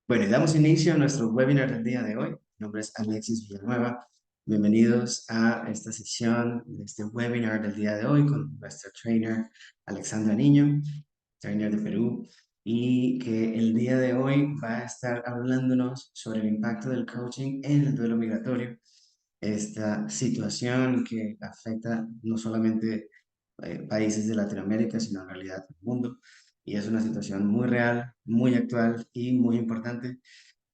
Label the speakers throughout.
Speaker 1: Bueno, y damos inicio a nuestro webinar del día de hoy. Mi nombre es Alexis Villanueva. Bienvenidos a esta sesión de este webinar del día de hoy con nuestra trainer Alexandra Niño, trainer de Perú, y que el día de hoy va a estar hablándonos sobre el impacto del coaching en el duelo migratorio, esta situación que afecta no solamente países de Latinoamérica, sino en realidad el mundo. Y es una situación muy real, muy actual y muy importante.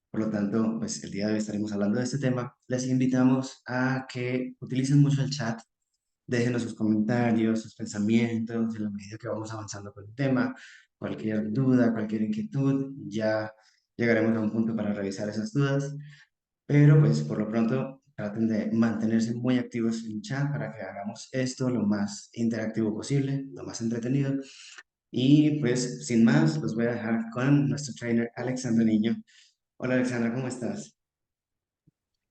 Speaker 1: Por lo tanto, pues el día de hoy estaremos hablando de este tema. Les invitamos a que utilicen mucho el chat, déjenos sus comentarios, sus pensamientos, en la medida que vamos avanzando con el tema. Cualquier duda, cualquier inquietud, ya llegaremos a un punto para revisar esas dudas. Pero pues por lo pronto traten de mantenerse muy activos en el chat para que hagamos esto lo más interactivo posible, lo más entretenido. Y pues sin más, los voy a dejar con nuestro trainer Alexandra Niño. Hola Alexandra, ¿cómo estás?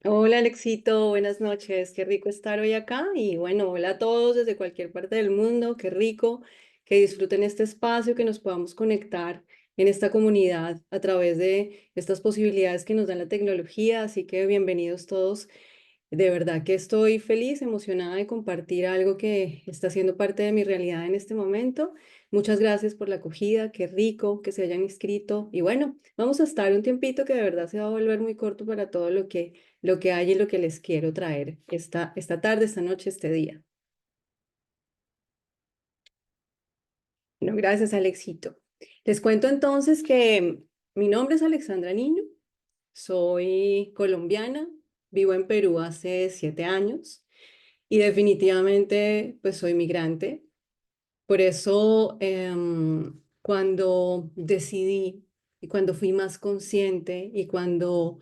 Speaker 2: Hola Alexito, buenas noches, qué rico estar hoy acá y bueno, hola a todos desde cualquier parte del mundo, qué rico que disfruten este espacio, que nos podamos conectar en esta comunidad a través de estas posibilidades que nos da la tecnología, así que bienvenidos todos. De verdad que estoy feliz, emocionada de compartir algo que está siendo parte de mi realidad en este momento. Muchas gracias por la acogida, qué rico que se hayan inscrito. Y bueno, vamos a estar un tiempito que de verdad se va a volver muy corto para todo lo que hay y lo que les quiero traer esta tarde, esta noche, este día. Bueno, gracias, Alexito. Les cuento entonces que mi nombre es Alexandra Niño, soy colombiana, vivo en Perú hace 7 años. Y definitivamente, pues soy migrante. Por eso, cuando decidí y cuando fui más consciente y cuando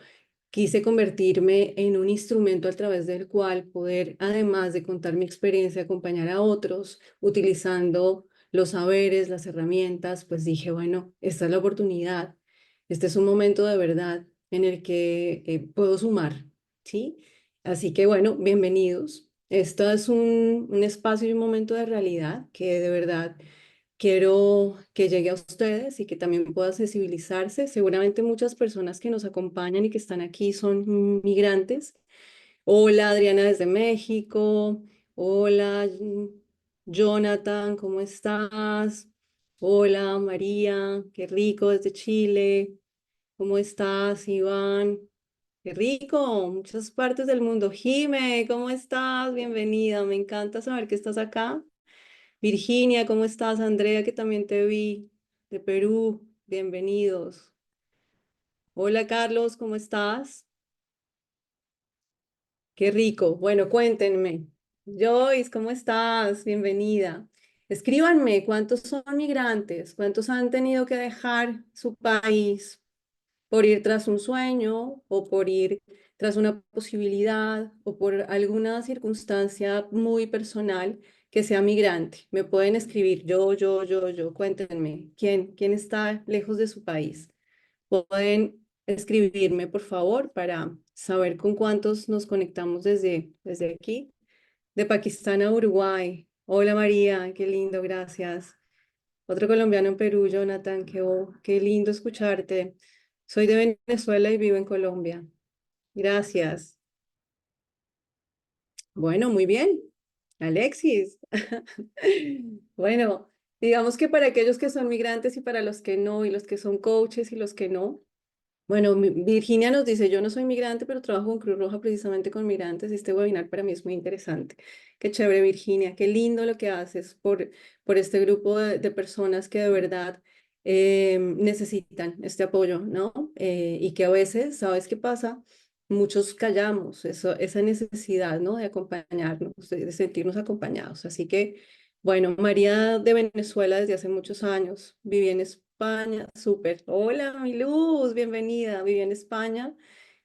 Speaker 2: quise convertirme en un instrumento a través del cual poder, además de contar mi experiencia, acompañar a otros utilizando los saberes, las herramientas, pues dije, bueno, esta es la oportunidad. Este es un momento de verdad en el que puedo sumar, ¿sí? Así que bueno, bienvenidos. Esto es un espacio y un momento de realidad que de verdad quiero que llegue a ustedes y que también pueda sensibilizarse. Seguramente muchas personas que nos acompañan y que están aquí son migrantes. Hola Adriana desde México. Hola Jonathan, ¿cómo estás? Hola María, qué rico desde Chile. ¿Cómo estás, Iván? Qué rico, muchas partes del mundo. Jime, ¿cómo estás? Bienvenida, me encanta saber que estás acá. Virginia, ¿cómo estás? Andrea, que también te vi de Perú, bienvenidos. Hola Carlos, ¿cómo estás? Qué rico. Bueno, cuéntenme. Joyce, ¿cómo estás? Bienvenida. Escríbanme cuántos son migrantes, cuántos han tenido que dejar su país por ir tras un sueño o por ir tras una posibilidad o por alguna circunstancia muy personal que sea migrante. Me pueden escribir yo, cuéntenme, ¿quién está lejos de su país? Pueden escribirme, por favor, para saber con cuántos nos conectamos desde aquí, de Pakistán a Uruguay. Hola María, qué lindo, gracias. Otro colombiano en Perú, Jonathan, qué lindo escucharte. Soy de Venezuela y vivo en Colombia. Gracias. Bueno, muy bien. Alexis. Bueno, digamos que para aquellos que son migrantes y para los que no, y los que son coaches y los que no. Bueno, Virginia nos dice, yo no soy migrante, pero trabajo con Cruz Roja precisamente con migrantes. Este webinar para mí es muy interesante. Qué chévere, Virginia. Qué lindo lo que haces por este grupo de personas que de verdad necesitan este apoyo, ¿no? Y que a veces, ¿sabes qué pasa? Muchos callamos esa necesidad, ¿no? De acompañarnos, de sentirnos acompañados. Así que, bueno, María de Venezuela desde hace muchos años, viví en España, súper. Hola, mi Luz, bienvenida. Viví en España.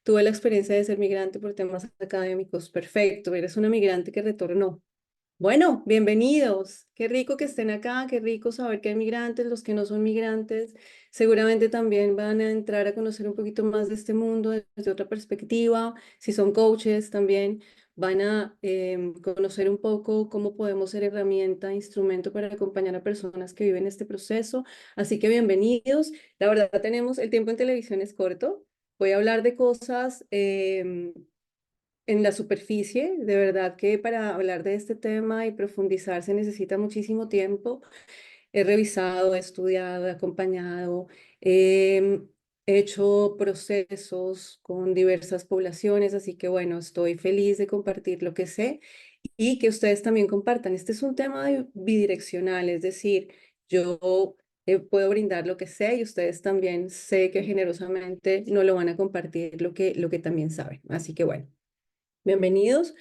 Speaker 2: Tuve la experiencia de ser migrante por temas académicos. Perfecto, eres una migrante que retornó. Bueno, bienvenidos. Qué rico que estén acá, qué rico saber que hay migrantes, los que no son migrantes. Seguramente también van a entrar a conocer un poquito más de este mundo desde otra perspectiva. Si son coaches también, van a conocer un poco cómo podemos ser herramienta, instrumento para acompañar a personas que viven este proceso. Así que bienvenidos. La verdad, el tiempo en televisión es corto. Voy a hablar de cosas en la superficie. De verdad que para hablar de este tema y profundizar se necesita muchísimo tiempo. He revisado, he estudiado, he acompañado, he hecho procesos con diversas poblaciones, así que bueno, estoy feliz de compartir lo que sé y que ustedes también compartan. Este es un tema bidireccional, es decir, yo puedo brindar lo que sé y ustedes también sé que generosamente no lo van a compartir lo que también saben. Así que bueno, bienvenidos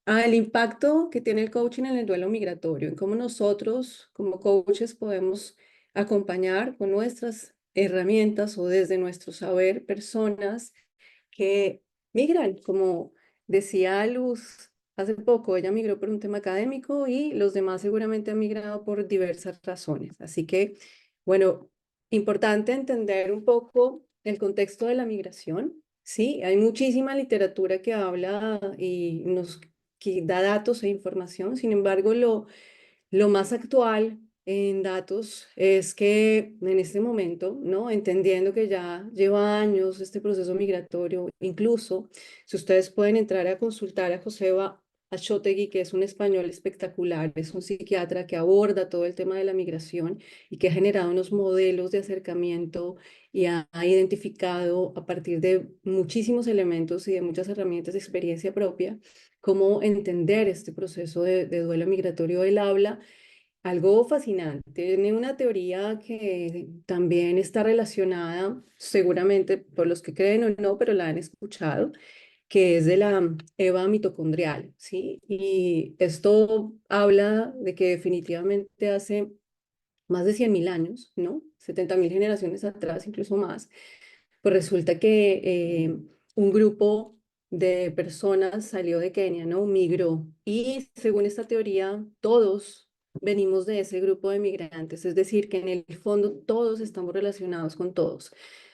Speaker 2: al impacto que tiene el coaching en el duelo migratorio, en cómo nosotros como coaches podemos acompañar con nuestras herramientas o desde nuestro saber personas que migran, como decía Luz hace poco, ella migró por un tema académico y los demás seguramente han migrado por diversas razones. Así que, bueno, importante entender un poco el contexto de la migración. Sí, hay muchísima literatura que habla y nos que da datos e información. Sin embargo, lo más actual en datos es que en este momento, ¿no? Entendiendo que ya lleva años este proceso migratorio, incluso si ustedes pueden entrar a consultar a Joseba Achotegui, que es un español espectacular, es un psiquiatra que aborda todo el tema de la migración y que ha generado unos modelos de acercamiento y ha identificado a partir de muchísimos elementos y de muchas herramientas de experiencia propia cómo entender este proceso de duelo migratorio. Él habla algo fascinante. Tiene una teoría que también está relacionada, seguramente por los que creen o no, pero la han escuchado, que es de la EVA mitocondrial, ¿sí? Y esto habla de que definitivamente hace más de 100.000 años, ¿no? 70.000 generaciones atrás, incluso más, pues resulta que un grupo de personas salió de Kenia, ¿no? Migró. Y según esta teoría, todos venimos de ese grupo de migrantes, es decir, que en el fondo todos estamos relacionados con todos.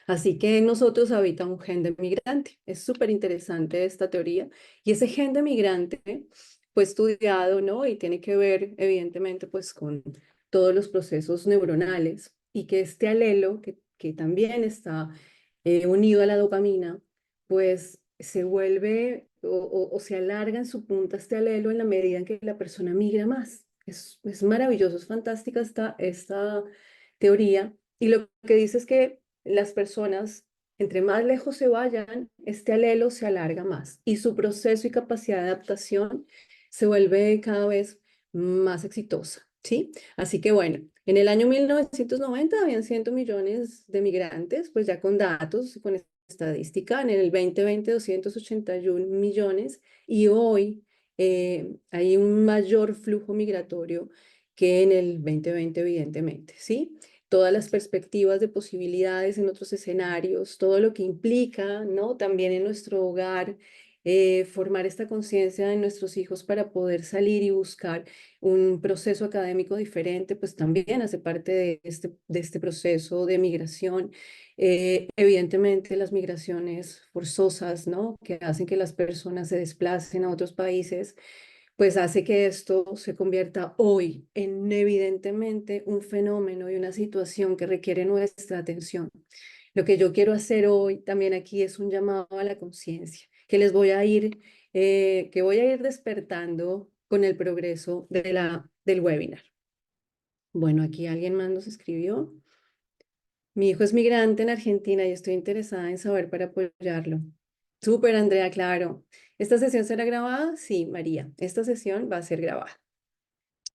Speaker 2: Así que en nosotros habita un gen de migrante. Es súper interesante esta teoría. Y ese gen de migrante fue estudiado, ¿no? Y tiene que ver, evidentemente, pues con todos los procesos neuronales y que este alelo, que también está unido a la dopamina, pues se vuelve o se alarga en su punta este alelo en la medida en que la persona migra más. Es maravilloso, es fantástica esta teoría. Y lo que dice es que las personas, entre más lejos se vayan, este alelo se alarga más y su proceso y capacidad de adaptación se vuelve cada vez más exitosa, ¿sí? Así que bueno, en el año 1990 habían 100 millones de migrantes, pues ya con datos, con estadística, en el 2020 281 millones y hoy hay un mayor flujo migratorio que en el 2020 evidentemente, ¿sí? Todas las perspectivas de posibilidades en otros escenarios, todo lo que implica, ¿no? También en nuestro hogar, formar esta conciencia en nuestros hijos para poder salir y buscar un proceso académico diferente, pues también hace parte de este proceso de migración. Evidentemente, las migraciones forzosas, ¿no? Que hacen que las personas se desplacen a otros países, pues hace que esto se convierta hoy en evidentemente un fenómeno y una situación que requiere nuestra atención. Lo que yo quiero hacer hoy también aquí es un llamado a la conciencia, que les voy a ir, que voy a ir despertando con el progreso del webinar. Bueno, aquí alguien más nos escribió. Mi hijo es migrante en Argentina y estoy interesada en saber para apoyarlo. Súper, Andrea, claro. ¿Esta sesión será grabada? Sí, María, esta sesión va a ser grabada.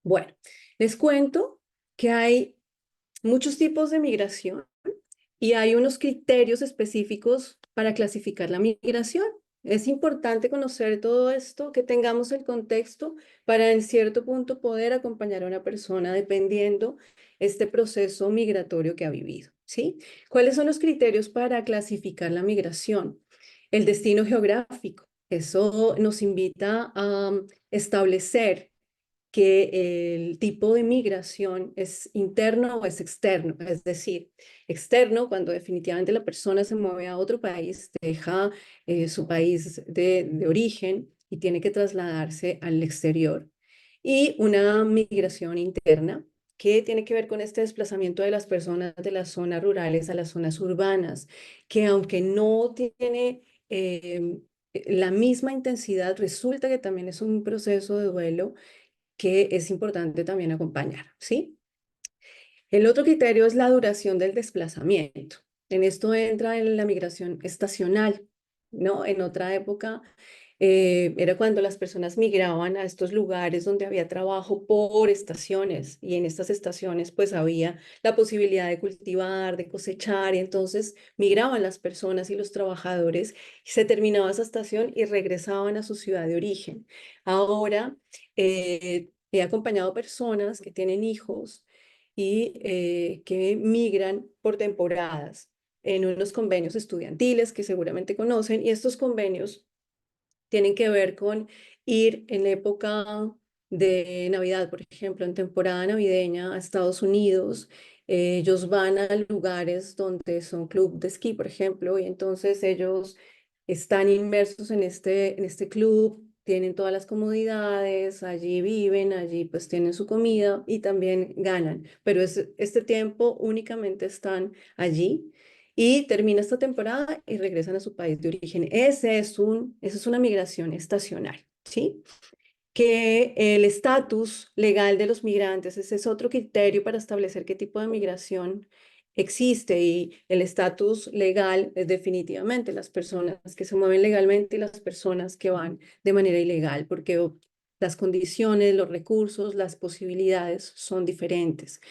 Speaker 2: Bueno, les cuento que hay muchos tipos de migración y hay unos criterios específicos para clasificar la migración. Es importante conocer todo esto, que tengamos el contexto para en cierto punto poder acompañar a una persona dependiendo este proceso migratorio que ha vivido, ¿sí? ¿Cuáles son los criterios para clasificar la migración? El destino geográfico. Eso nos invita a establecer que el tipo de migración es interno o es externo, es decir, externo cuando definitivamente la persona se mueve a otro país, deja su país de origen y tiene que trasladarse al exterior. Y una migración interna que tiene que ver con este desplazamiento de las personas de las zonas rurales a las zonas urbanas, que aunque no tiene la misma intensidad, resulta que también es un proceso de duelo que es importante también acompañar, ¿sí? El otro criterio es la duración del desplazamiento. En esto entra en la migración estacional, ¿no? En otra época era cuando las personas migraban a estos lugares donde había trabajo por estaciones y en estas estaciones pues había la posibilidad de cultivar, de cosechar y entonces migraban las personas y los trabajadores y se terminaba esa estación y regresaban a su ciudad de origen. Ahora he acompañado personas que tienen hijos y que migran por temporadas en unos convenios estudiantiles que seguramente conocen y estos convenios tienen que ver con ir en época de Navidad, por ejemplo, en temporada navideña a Estados Unidos. Ellos van a lugares donde son club de esquí, por ejemplo, y entonces ellos están inmersos en este club, tienen todas las comodidades, allí viven, allí pues tienen su comida y también ganan, pero este tiempo únicamente están allí y termina esta temporada y regresan a su país de origen. Esa es una migración estacional, ¿sí? Que el estatus legal de los migrantes, ese es otro criterio para establecer qué tipo de migración existe y el estatus legal es definitivamente las personas que se mueven legalmente y las personas que van de manera ilegal, porque las condiciones, los recursos, las posibilidades son diferentes.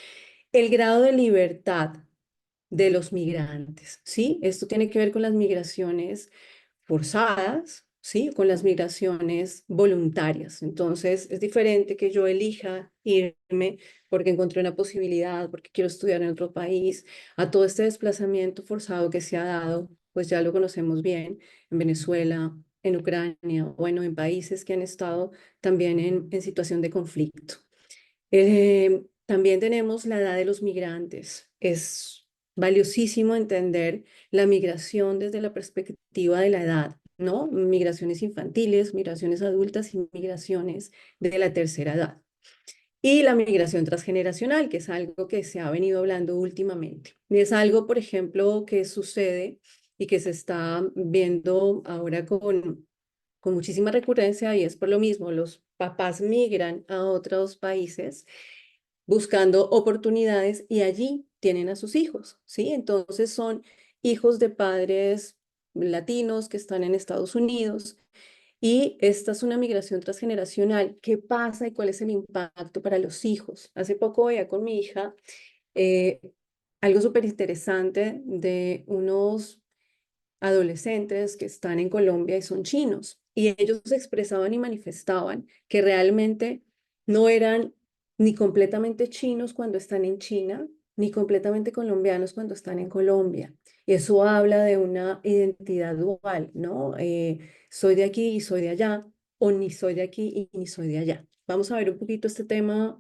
Speaker 2: El grado de libertad de los migrantes, ¿sí? Esto tiene que ver con las migraciones forzadas, ¿sí? Con las migraciones voluntarias. Entonces, es diferente que yo elija irme porque encontré una posibilidad, porque quiero estudiar en otro país, a todo este desplazamiento forzado que se ha dado, pues ya lo conocemos bien, en Venezuela, en Ucrania, bueno, en países que han estado también en situación de conflicto. También tenemos la edad de los migrantes. Es valiosísimo entender la migración desde la perspectiva de la edad, ¿no? Migraciones infantiles, migraciones adultas y migraciones de la tercera edad. Y la migración transgeneracional, que es algo que se ha venido hablando últimamente. Y es algo, por ejemplo, que sucede y que se está viendo ahora con muchísima recurrencia y es por lo mismo, los papás migran a otros países buscando oportunidades y allí tienen a sus hijos, ¿sí? Entonces son hijos de padres latinos que están en Estados Unidos y esta es una migración transgeneracional. ¿Qué pasa y cuál es el impacto para los hijos? Hace poco veía con mi hija eh, algo súper interesante de unos adolescentes que están en Colombia y son chinos. Y ellos expresaban y manifestaban que realmente no eran ni completamente chinos cuando están en China, ni completamente colombianos cuando están en Colombia. Y eso habla de una identidad dual, ¿no? Soy de aquí y soy de allá, o ni soy de aquí y ni soy de allá. Vamos a ver un poquito este tema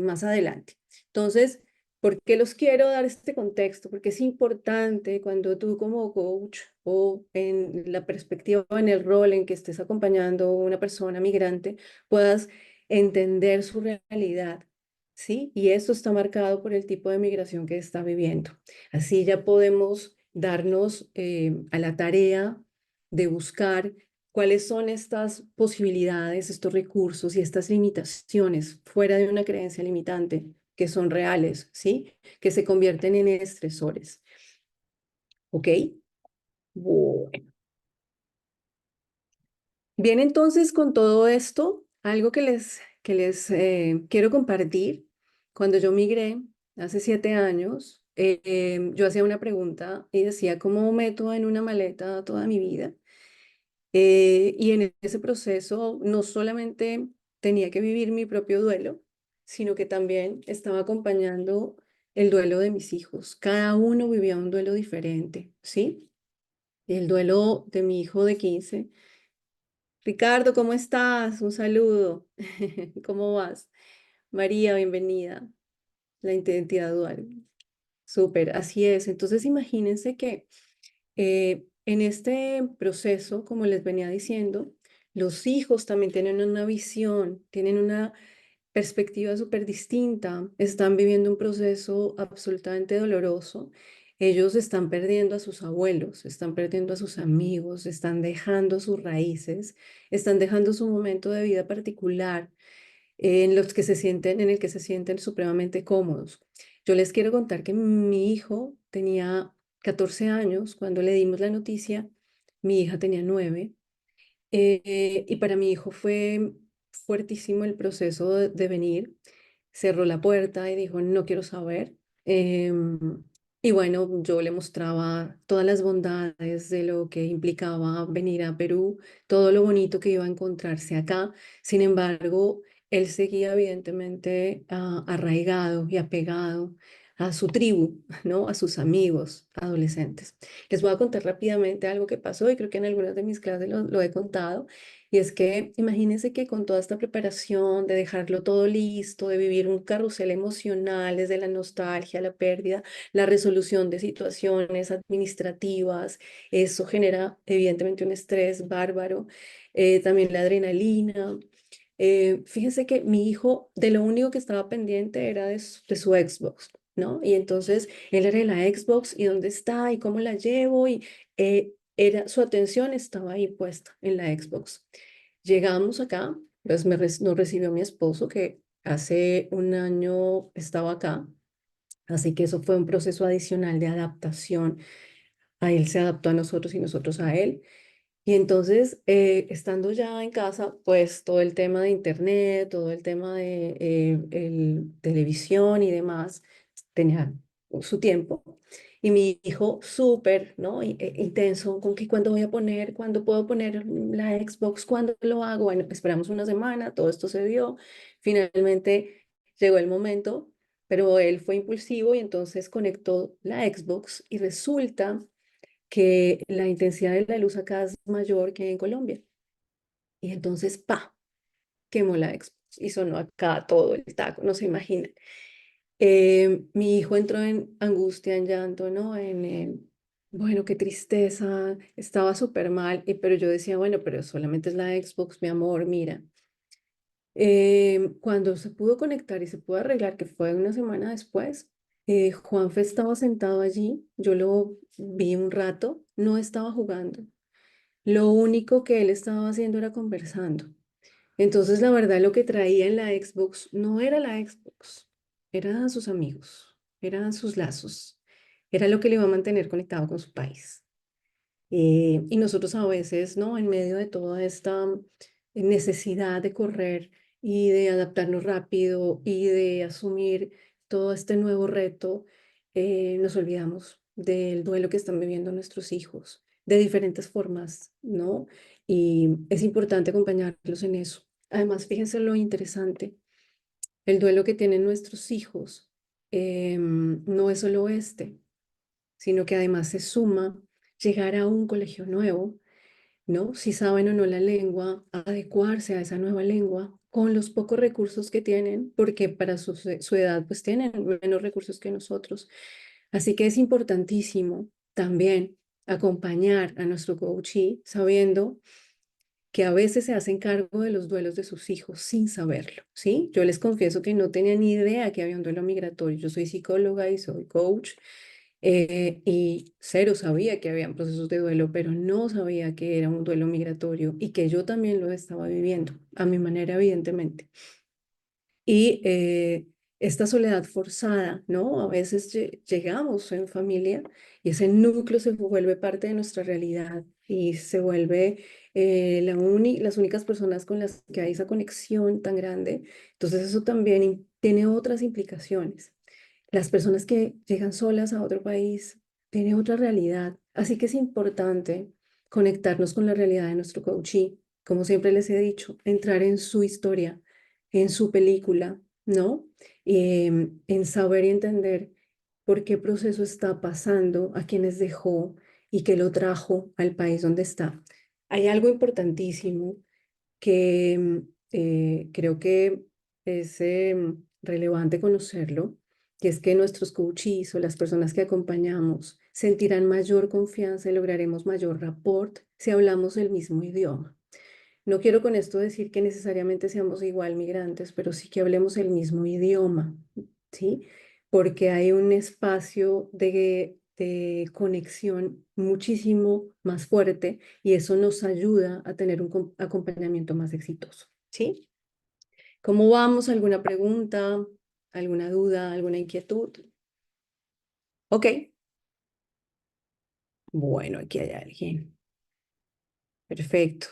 Speaker 2: más adelante. Entonces, ¿por qué los quiero dar este contexto? Porque es importante cuando tú como coach o en la perspectiva o en el rol en que estés acompañando a una persona migrante, puedas entender su realidad, ¿sí? Y eso está marcado por el tipo de migración que está viviendo. Así ya podemos darnos a la tarea de buscar cuáles son estas posibilidades, estos recursos y estas limitaciones fuera de una creencia limitante que son reales, ¿sí? Que se convierten en estresores. ¿Ok? Bueno. Bien, entonces con todo esto, algo que les quiero compartir. Cuando yo migré hace 7 años, yo hacía una pregunta y decía, ¿cómo meto en una maleta toda mi vida? Y en ese proceso no solamente tenía que vivir mi propio duelo, sino que también estaba acompañando el duelo de mis hijos. Cada uno vivía un duelo diferente, ¿sí? El duelo de mi hijo de 15. Ricardo, ¿cómo estás? Un saludo. ¿Cómo vas? María, bienvenida. La identidad dual. Súper, así es. Entonces imagínense que en este proceso, como les venía diciendo, Los hijos también tienen una visión, tienen una perspectiva súper distinta, están viviendo un proceso absolutamente doloroso. Ellos están perdiendo a sus abuelos, están perdiendo a sus amigos, están dejando sus raíces, están dejando su momento de vida particular en el que se sienten supremamente cómodos. Yo les quiero contar que mi hijo tenía 14 años cuando le dimos la noticia, mi hija tenía 9. Y para mi hijo fue fuertísimo el proceso de venir. Cerró la puerta y dijo, no quiero saber. Y bueno, yo le mostraba todas las bondades de lo que implicaba venir a Perú, todo lo bonito que iba a encontrarse acá. Sin embargo, él seguía evidentemente arraigado y apegado a su tribu, ¿no? A sus amigos adolescentes. Les voy a contar rápidamente algo que pasó y creo que en algunas de mis clases lo he contado. Y es que imagínense que con toda esta preparación de dejarlo todo listo, de vivir un carrusel emocional desde la nostalgia, la pérdida, la resolución de situaciones administrativas, eso genera evidentemente un estrés bárbaro, también la adrenalina. Fíjense que mi hijo de lo único que estaba pendiente era de su Xbox, ¿no? Y entonces él era de la Xbox y dónde está y cómo la llevo y su atención estaba ahí puesta en la Xbox. Llegamos acá, pues nos recibió mi esposo que hace un año estaba acá, así que eso fue un proceso adicional de adaptación. A él se adaptó a nosotros y nosotros a él. Y entonces, estando ya en casa, pues todo el tema de internet, todo el tema de televisión y demás, tenía su tiempo. Y mi hijo súper, ¿no? Intenso, con que cuándo voy a poner, cuándo puedo poner la Xbox, cuándo lo hago. Bueno, esperamos una semana, todo esto se dio. Finalmente llegó el momento, pero él fue impulsivo y entonces conectó la Xbox y resulta que la intensidad de la luz acá es mayor que en Colombia. Y entonces, ¡pa! Quemó la Xbox y sonó acá todo el taco, no se imaginan. Mi hijo entró en angustia, en llanto, ¿no? Bueno, qué tristeza, estaba súper mal, pero yo decía, bueno, pero solamente es la Xbox, mi amor, mira. Cuando se pudo conectar y se pudo arreglar, que fue una semana después, Juanfe estaba sentado allí, yo lo vi un rato, no estaba jugando. Lo único que él estaba haciendo era conversando. Entonces, la verdad, lo que traía en la Xbox no era la Xbox, eran sus amigos, eran sus lazos, era lo que le iba a mantener conectado con su país. Y nosotros a veces, ¿no? En medio de toda esta necesidad de correr y de adaptarnos rápido y de asumir todo este nuevo reto, nos olvidamos del duelo que están viviendo nuestros hijos de diferentes formas, ¿no? Y es importante acompañarlos en eso. Además, fíjense lo interesante, el duelo que tienen nuestros hijos no es solo este, sino que además se suma llegar a un colegio nuevo, ¿no? Si saben o no la lengua, adecuarse a esa nueva lengua con los pocos recursos que tienen, porque para su edad pues tienen menos recursos que nosotros. Así que es importantísimo también acompañar a nuestro coachee sabiendo que a veces se hacen cargo de los duelos de sus hijos sin saberlo, ¿sí? Yo les confieso que no tenía ni idea que había un duelo migratorio. Yo soy psicóloga y soy coach y cero sabía que habían procesos de duelo, pero no sabía que era un duelo migratorio y que yo también lo estaba viviendo, a mi manera, evidentemente. Y esta soledad forzada, ¿no? A veces llegamos en familia y ese núcleo se vuelve parte de nuestra realidad y se vuelve las únicas personas con las que hay esa conexión tan grande. Entonces eso también tiene otras implicaciones. Las personas que llegan solas a otro país tienen otra realidad, así que es importante conectarnos con la realidad de nuestro coachee, como siempre les he dicho, entrar en su historia, en su película, ¿no? En saber y entender por qué proceso está pasando, a quienes dejó y qué lo trajo al país donde está. Hay algo importantísimo que creo que es relevante conocerlo, que es que nuestros coachees o las personas que acompañamos sentirán mayor confianza y lograremos mayor rapport si hablamos el mismo idioma. No quiero con esto decir que necesariamente seamos igual migrantes, pero sí que hablemos el mismo idioma, ¿sí? Porque hay un espacio de conexión muchísimo más fuerte y eso nos ayuda a tener un acompañamiento más exitoso, ¿sí? ¿Cómo vamos? ¿Alguna pregunta? ¿Alguna duda? ¿Alguna inquietud? Ok. Bueno, aquí hay alguien. Perfecto.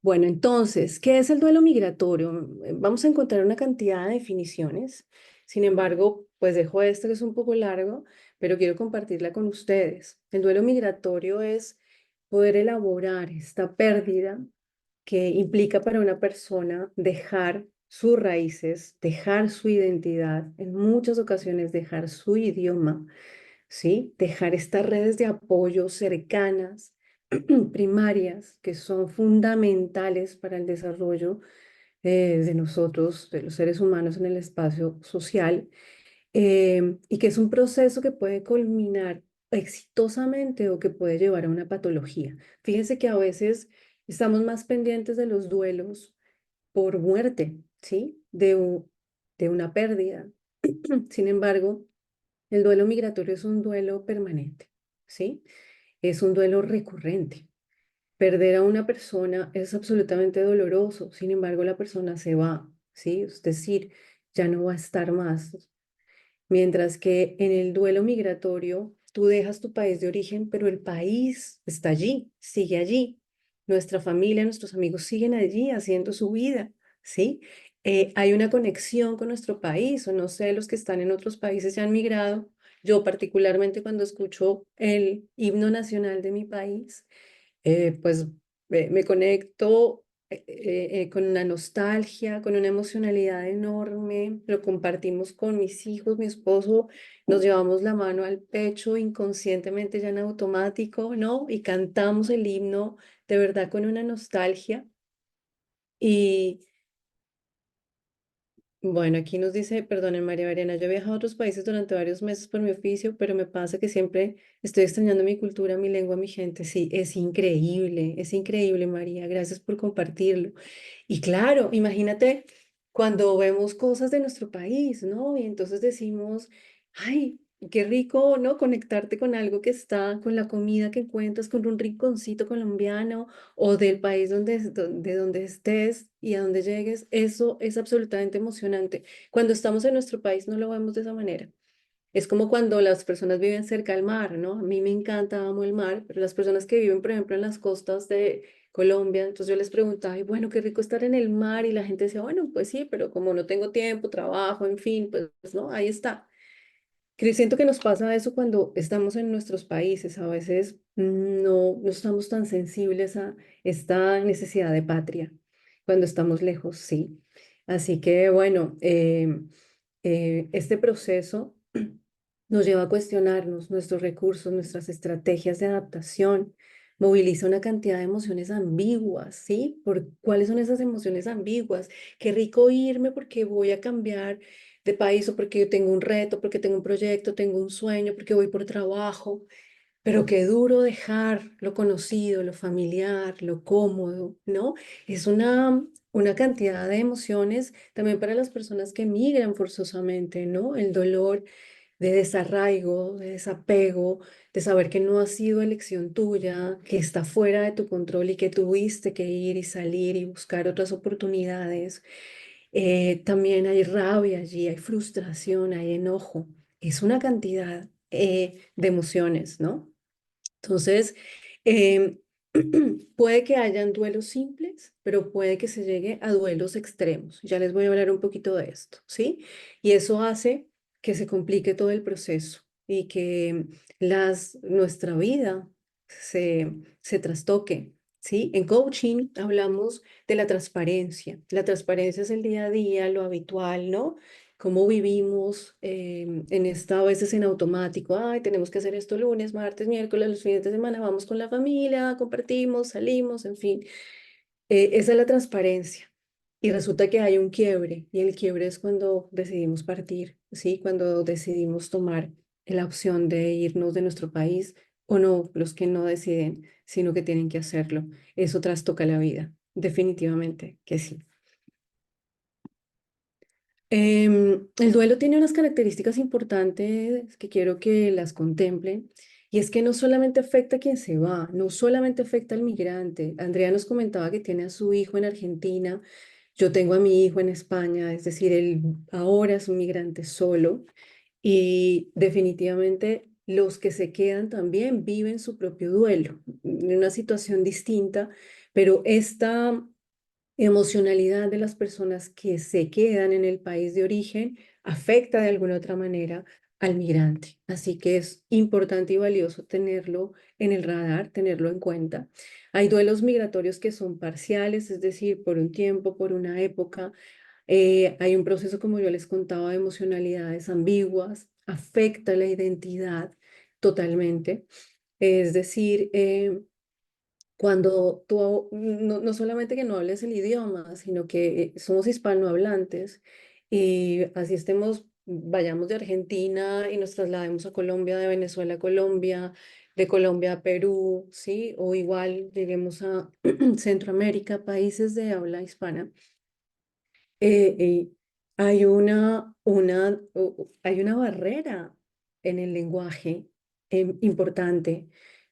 Speaker 2: Bueno, entonces, ¿qué es el duelo migratorio? Vamos a encontrar una cantidad de definiciones. Sin embargo, pues dejo esto que es un poco largo, pero quiero compartirla con ustedes. El duelo migratorio es poder elaborar esta pérdida que implica para una persona dejar sus raíces, dejar su identidad, en muchas ocasiones dejar su idioma, ¿sí? Dejar estas redes de apoyo cercanas, primarias, que son fundamentales para el desarrollo de nosotros, de los seres humanos en el espacio social, y que es un proceso que puede culminar exitosamente o que puede llevar a una patología. Fíjense que a veces estamos más pendientes de los duelos por muerte, ¿sí? De una pérdida. Sin embargo, el duelo migratorio es un duelo permanente, ¿sí? Es un duelo recurrente. Perder a una persona es absolutamente doloroso, sin embargo, la persona se va, ¿sí? Es decir, ya no va a estar más. Mientras que en el duelo migratorio, tú dejas tu país de origen, pero el país está allí, sigue allí. Nuestra familia, nuestros amigos siguen allí haciendo su vida, ¿sí? Hay una conexión con nuestro país, o no sé, los que están en otros países ya han migrado. Yo particularmente cuando escucho el himno nacional de mi país, pues me conecto con una nostalgia, con una emocionalidad enorme, lo compartimos con mis hijos, mi esposo, nos llevamos la mano al pecho inconscientemente ya en automático, ¿no? Y cantamos el himno de verdad con una nostalgia. Y bueno, aquí nos dice, perdonen María Mariana, yo he viajado a otros países durante varios meses por mi oficio, pero me pasa que siempre estoy extrañando mi cultura, mi lengua, mi gente. Sí, es increíble María, gracias por compartirlo. Y claro, imagínate cuando vemos cosas de nuestro país, ¿no? Y entonces decimos, ay, qué rico, ¿no? Conectarte con algo que está, con la comida que encuentras, con un rinconcito colombiano o del país de donde estés y a donde llegues. Eso es absolutamente emocionante. Cuando estamos en nuestro país no lo vemos de esa manera. Es como cuando las personas viven cerca al mar, ¿no? A mí me encanta, amo el mar, pero las personas que viven, por ejemplo, en las costas de Colombia, entonces yo les preguntaba, y bueno, qué rico estar en el mar, y la gente decía, bueno, pues sí, pero como no tengo tiempo, trabajo, en fin, pues no, ahí está. Siento que nos pasa eso cuando estamos en nuestros países, a veces no estamos tan sensibles a esta necesidad de patria, cuando estamos lejos, sí. Así que bueno, este proceso nos lleva a cuestionarnos nuestros recursos, nuestras estrategias de adaptación, moviliza una cantidad de emociones ambiguas, ¿sí? ¿Cuáles son esas emociones ambiguas? Qué rico irme porque voy a cambiar de país o porque yo tengo un reto, porque tengo un proyecto, tengo un sueño, porque voy por trabajo, pero qué duro dejar lo conocido, lo familiar, lo cómodo, ¿no? Es una cantidad de emociones también para las personas que migran forzosamente, ¿no? El dolor de desarraigo, de desapego, de saber que no ha sido elección tuya, que está fuera de tu control y que tuviste que ir y salir y buscar otras oportunidades. También hay rabia allí, hay frustración, hay enojo. Es una cantidad de emociones, ¿no? Entonces, em, puede que hayan duelos simples, pero puede que se llegue a duelos extremos. Ya les voy a hablar un poquito de esto, ¿sí? Y eso hace que se complique todo el proceso y que nuestra vida se trastoque, ¿sí? En coaching hablamos de la transparencia. La transparencia es el día a día, lo habitual, ¿no? Cómo vivimos en esta, a veces en automático, ay, tenemos que hacer esto lunes, martes, miércoles, los fines de semana, vamos con la familia, compartimos, salimos, en fin. Esa es la transparencia. Y resulta que hay un quiebre, y el quiebre es cuando decidimos partir, ¿sí? Cuando decidimos tomar la opción de irnos de nuestro país, o no, los que no deciden, sino que tienen que hacerlo. Eso trastoca la vida. definitivamente que sí. El duelo tiene unas características importantes que quiero que las contemplen, y es que no solamente afecta a quien se va, no solamente afecta al migrante. Andrea nos comentaba que tiene a su hijo en Argentina, yo tengo a mi hijo en España, es decir, él ahora es un migrante solo, y definitivamente los que se quedan también viven su propio duelo, en una situación distinta, pero esta emocionalidad de las personas que se quedan en el país de origen afecta de alguna otra manera al migrante. Así que es importante y valioso tenerlo en el radar, tenerlo en cuenta. Hay duelos migratorios que son parciales, es decir, por un tiempo, por una época. Hay un proceso, como yo les contaba, de emocionalidades ambiguas, afecta la identidad totalmente. Es decir, cuando tú no solamente que no hables el idioma, sino que somos hispanohablantes y así estemos, vayamos de Argentina y nos traslademos a Colombia, de Venezuela a Colombia, de Colombia a Perú, ¿sí? O igual lleguemos a Centroamérica, países de habla hispana. eh, eh, hay una barrera en el lenguaje importante,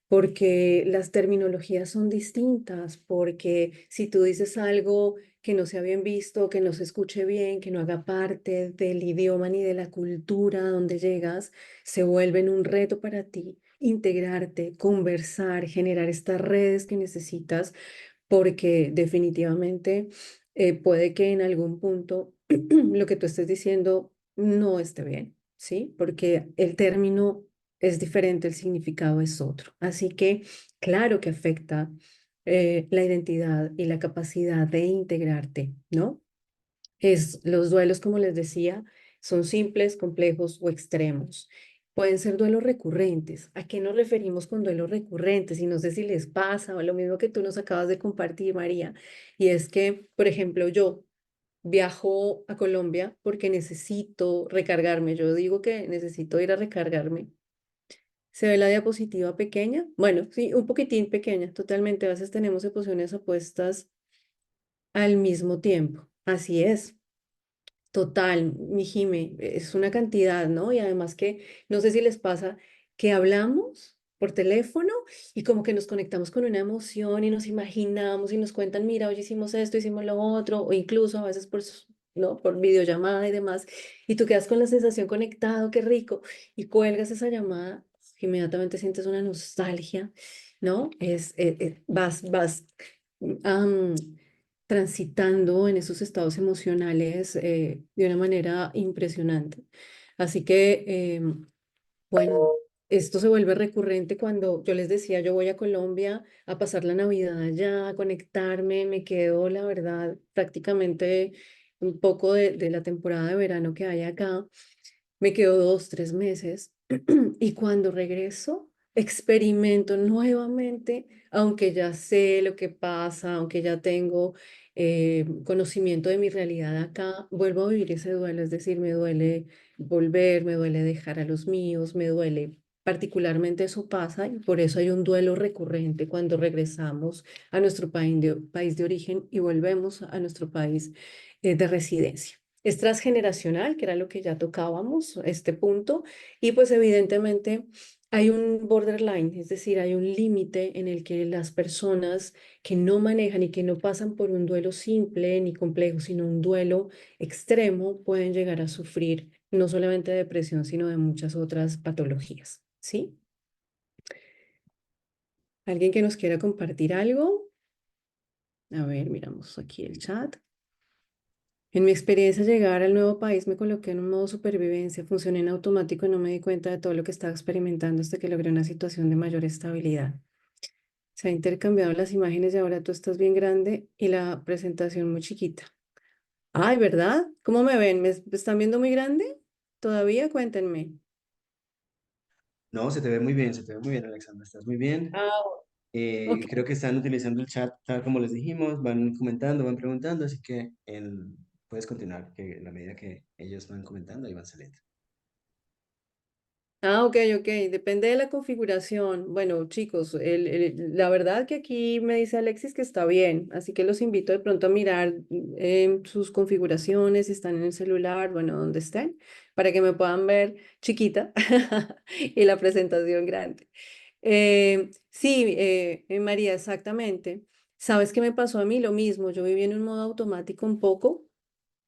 Speaker 2: porque las terminologías son distintas, porque si tú dices algo que no sea bien visto, que no se escuche bien, que no haga parte del idioma ni de la cultura donde llegas, se vuelven un reto para ti integrarte, conversar, generar estas redes que necesitas, porque definitivamente puede que en algún punto lo que tú estés diciendo no esté bien, ¿sí? Porque el término es diferente, el significado es otro. Así que claro que afecta la identidad y la capacidad de integrarte, ¿no? Los duelos, como les decía, son simples, complejos o extremos. Pueden ser duelos recurrentes. ¿A qué nos referimos con duelos recurrentes? Y no sé si les pasa o lo mismo que tú nos acabas de compartir, María. Y es que, por ejemplo, yo viajo a Colombia porque necesito recargarme. Yo digo que necesito ir a recargarme. ¿Se ve la diapositiva pequeña? Bueno, sí, un poquitín pequeña, totalmente. A veces tenemos emociones opuestas al mismo tiempo. Así es. Total, mi Jime, es una cantidad, ¿no? Y además que no sé si les pasa que hablamos por teléfono y como que nos conectamos con una emoción y nos imaginamos y nos cuentan, mira, hoy hicimos esto, hicimos lo otro, o incluso a veces ¿no? Por videollamada y demás, y tú quedas con la sensación conectado, qué rico, y cuelgas esa llamada, inmediatamente sientes una nostalgia, ¿no? Vas am, transitando en esos estados emocionales de una manera impresionante. Así que, bueno, esto se vuelve recurrente cuando yo les decía, yo voy a Colombia a pasar la Navidad allá, a conectarme, me quedo, la verdad, prácticamente un poco de la temporada de verano que hay acá, me quedo 2, 3 meses y cuando regreso experimento nuevamente, aunque ya sé lo que pasa, aunque ya tengo conocimiento de mi realidad acá, vuelvo a vivir ese duelo, es decir, me duele volver, me duele dejar a los míos, me duele. Particularmente eso pasa y por eso hay un duelo recurrente cuando regresamos a nuestro país de origen y volvemos a nuestro país de residencia. Es transgeneracional, que era lo que ya tocábamos, este punto, y pues evidentemente hay un borderline, es decir, hay un límite en el que las personas que no manejan y que no pasan por un duelo simple ni complejo, sino un duelo extremo, pueden llegar a sufrir no solamente de depresión, sino de muchas otras patologías, ¿sí? ¿Alguien que nos quiera compartir algo? A ver, miramos aquí el chat. En mi experiencia, llegar al nuevo país me coloqué en un modo supervivencia, funcioné en automático y no me di cuenta de todo lo que estaba experimentando hasta que logré una situación de mayor estabilidad. Se han intercambiado las imágenes y ahora tú estás bien grande y la presentación muy chiquita. Ay, ¿verdad? ¿Cómo me ven? ¿Me están viendo muy grande? ¿Todavía? Cuéntenme.
Speaker 1: No, se te ve muy bien, se te ve muy bien, Alexandra, estás muy bien.
Speaker 2: Ah, ok.
Speaker 1: Creo que están utilizando el chat tal como les dijimos, van comentando, van preguntando, así que puedes continuar, que en la medida que ellos van comentando, ahí van saliendo.
Speaker 2: Ah, ok, ok, depende de la configuración. Bueno, chicos, la verdad que aquí me dice Alexis que está bien, así que los invito de pronto a mirar sus configuraciones, si están en el celular, bueno, donde estén, para que me puedan ver chiquita y la presentación grande. Sí, María, exactamente. ¿Sabes qué me pasó a mí? Lo mismo, yo viví en un modo automático un poco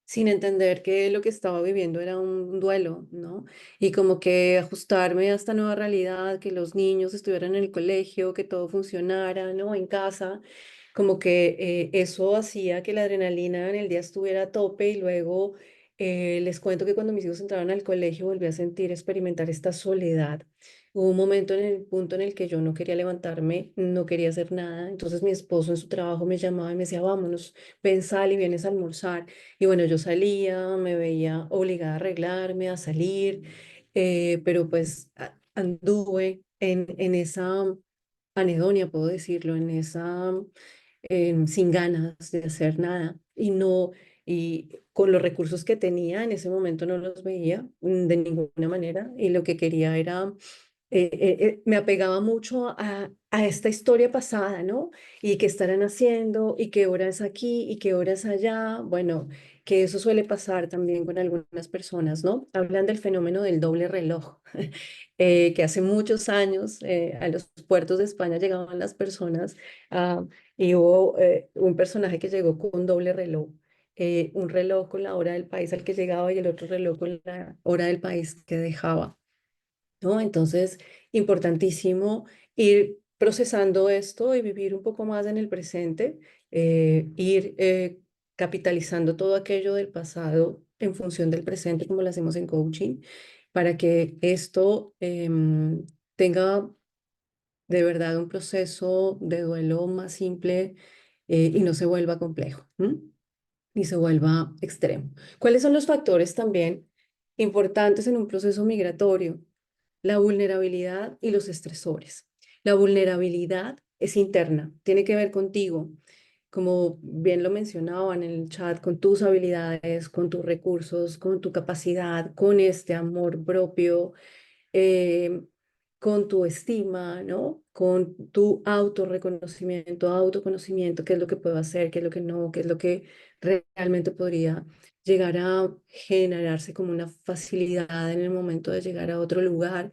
Speaker 2: sin entender que lo que estaba viviendo era un duelo, ¿no? Y como que ajustarme a esta nueva realidad, que los niños estuvieran en el colegio, que todo funcionara, ¿no? En casa, como que eso hacía que la adrenalina en el día estuviera a tope y luego les cuento que cuando mis hijos entraron al colegio volví a sentir, experimentar esta soledad. Hubo un momento en el punto en el que yo no quería levantarme, no quería hacer nada, entonces mi esposo en su trabajo me llamaba y me decía, vámonos, ven, sal y vienes a almorzar. Y bueno, yo salía, me veía obligada a arreglarme, a salir, pero pues anduve en esa anedonia, puedo decirlo, en esa, sin ganas de hacer nada y no, y con los recursos que tenía en ese momento no los veía de ninguna manera y lo que quería era me apegaba mucho a esta historia pasada, ¿no? Y qué estarán haciendo, y qué hora es aquí, y qué hora es allá. Bueno, que eso suele pasar también con algunas personas, ¿no? Hablan del fenómeno del doble reloj, que hace muchos años a los puertos de España llegaban las personas y hubo un personaje que llegó con un doble reloj. Un reloj con la hora del país al que llegaba y el otro reloj con la hora del país que dejaba. ¿No? Entonces, importantísimo ir procesando esto y vivir un poco más en el presente, ir capitalizando todo aquello del pasado en función del presente, como lo hacemos en coaching, para que esto tenga de verdad un proceso de duelo más simple y no se vuelva complejo, ¿m? Y se vuelva extremo. ¿Cuáles son los factores también importantes en un proceso migratorio? La vulnerabilidad y los estresores. La vulnerabilidad es interna, tiene que ver contigo, como bien lo mencionaban en el chat, con tus habilidades, con tus recursos, con tu capacidad, con este amor propio, eh, con tu estima, ¿no? Con tu autorreconocimiento, autoconocimiento, qué es lo que puedo hacer, qué es lo que no, qué es lo que realmente podría llegar a generarse como una facilidad en el momento de llegar a otro lugar.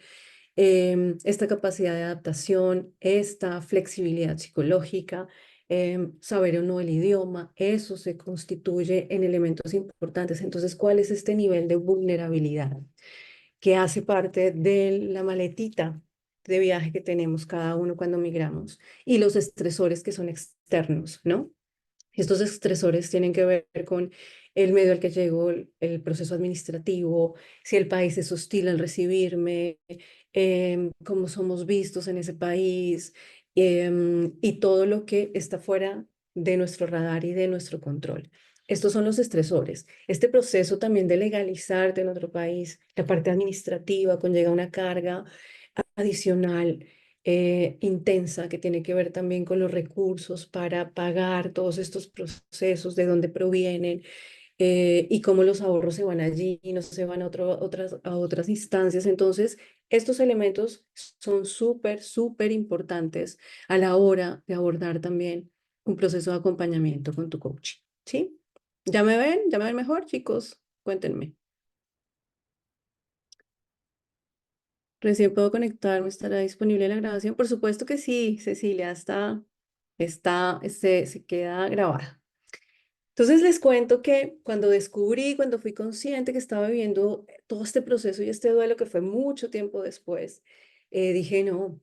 Speaker 2: Esta capacidad de adaptación, esta flexibilidad psicológica, saber o no el idioma, eso se constituye en elementos importantes. Entonces, ¿cuál es este nivel de vulnerabilidad que hace parte de la maletita de viaje que tenemos cada uno cuando migramos? Y los estresores que son externos, ¿no? Estos estresores tienen que ver con el medio al que llego, el proceso administrativo, si el país es hostil al recibirme, cómo somos vistos en ese país, y todo lo que está fuera de nuestro radar y de nuestro control. Estos son los estresores. Este proceso también de legalizarte en otro país, la parte administrativa conlleva una carga adicional intensa que tiene que ver también con los recursos para pagar todos estos procesos, de dónde provienen y cómo los ahorros se van allí y no se van a, a otras instancias. Entonces, estos elementos son súper, súper importantes a la hora de abordar también un proceso de acompañamiento con tu coach. ¿Sí? ¿Ya me ven? ¿Ya me ven mejor, chicos? Cuéntenme. Recién puedo conectarme, estará disponible la grabación. Por supuesto que sí, Cecilia, se queda grabada. Entonces les cuento que cuando descubrí, cuando fui consciente que estaba viviendo todo este proceso y este duelo que fue mucho tiempo después, dije, no,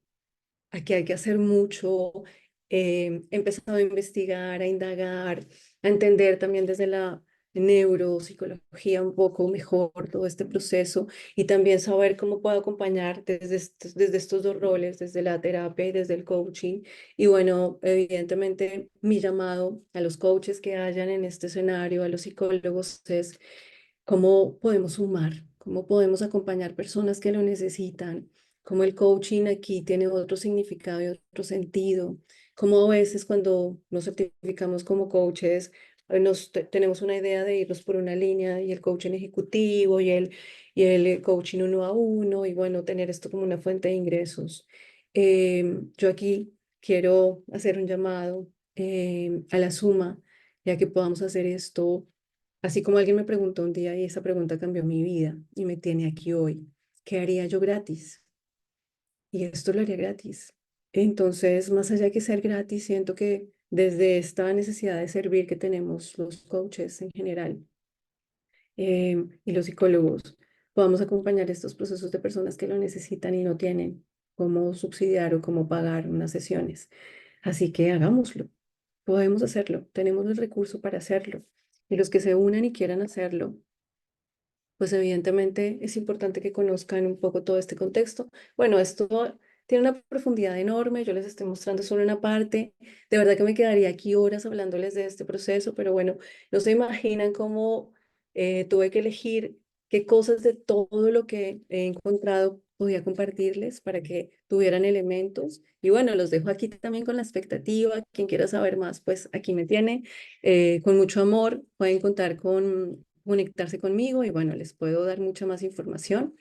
Speaker 2: aquí hay que hacer mucho. He empezado a investigar, a indagar, a entender también desde la neuropsicología un poco mejor todo este proceso y también saber cómo puedo acompañar desde estos dos roles, desde la terapia y desde el coaching. Y bueno, evidentemente mi llamado a los coaches que hayan en este escenario, a los psicólogos, es cómo podemos sumar, cómo podemos acompañar personas que lo necesitan, cómo el coaching aquí tiene otro significado y otro sentido, cómo a veces cuando nos certificamos como coaches tenemos una idea de irnos por una línea y el coaching ejecutivo y el coaching uno a uno y bueno, tener esto como una fuente de ingresos. Yo aquí quiero hacer un llamado a la suma, ya que podamos hacer esto, así como alguien me preguntó un día y esa pregunta cambió mi vida y me tiene aquí hoy. ¿Qué haría yo gratis? Y esto lo haría gratis. Entonces, más allá de que ser gratis, siento que desde esta necesidad de servir que tenemos los coaches en general y los psicólogos, podamos acompañar estos procesos de personas que lo necesitan y no tienen cómo subsidiar o cómo pagar unas sesiones. Así que hagámoslo, podemos hacerlo, tenemos el recurso para hacerlo. Y los que se unan y quieran hacerlo, pues evidentemente es importante que conozcan un poco todo este contexto. Bueno, esto tiene una profundidad enorme, yo les estoy mostrando solo una parte. De verdad que me quedaría aquí horas hablándoles de este proceso, pero bueno, no se imaginan cómo tuve que elegir qué cosas de todo lo que he encontrado podía compartirles para que tuvieran elementos. Y bueno, los dejo aquí también con la expectativa. Quien quiera saber más, pues aquí me tiene. Con mucho amor, pueden contar con conectarse conmigo y bueno, les puedo dar mucha más información.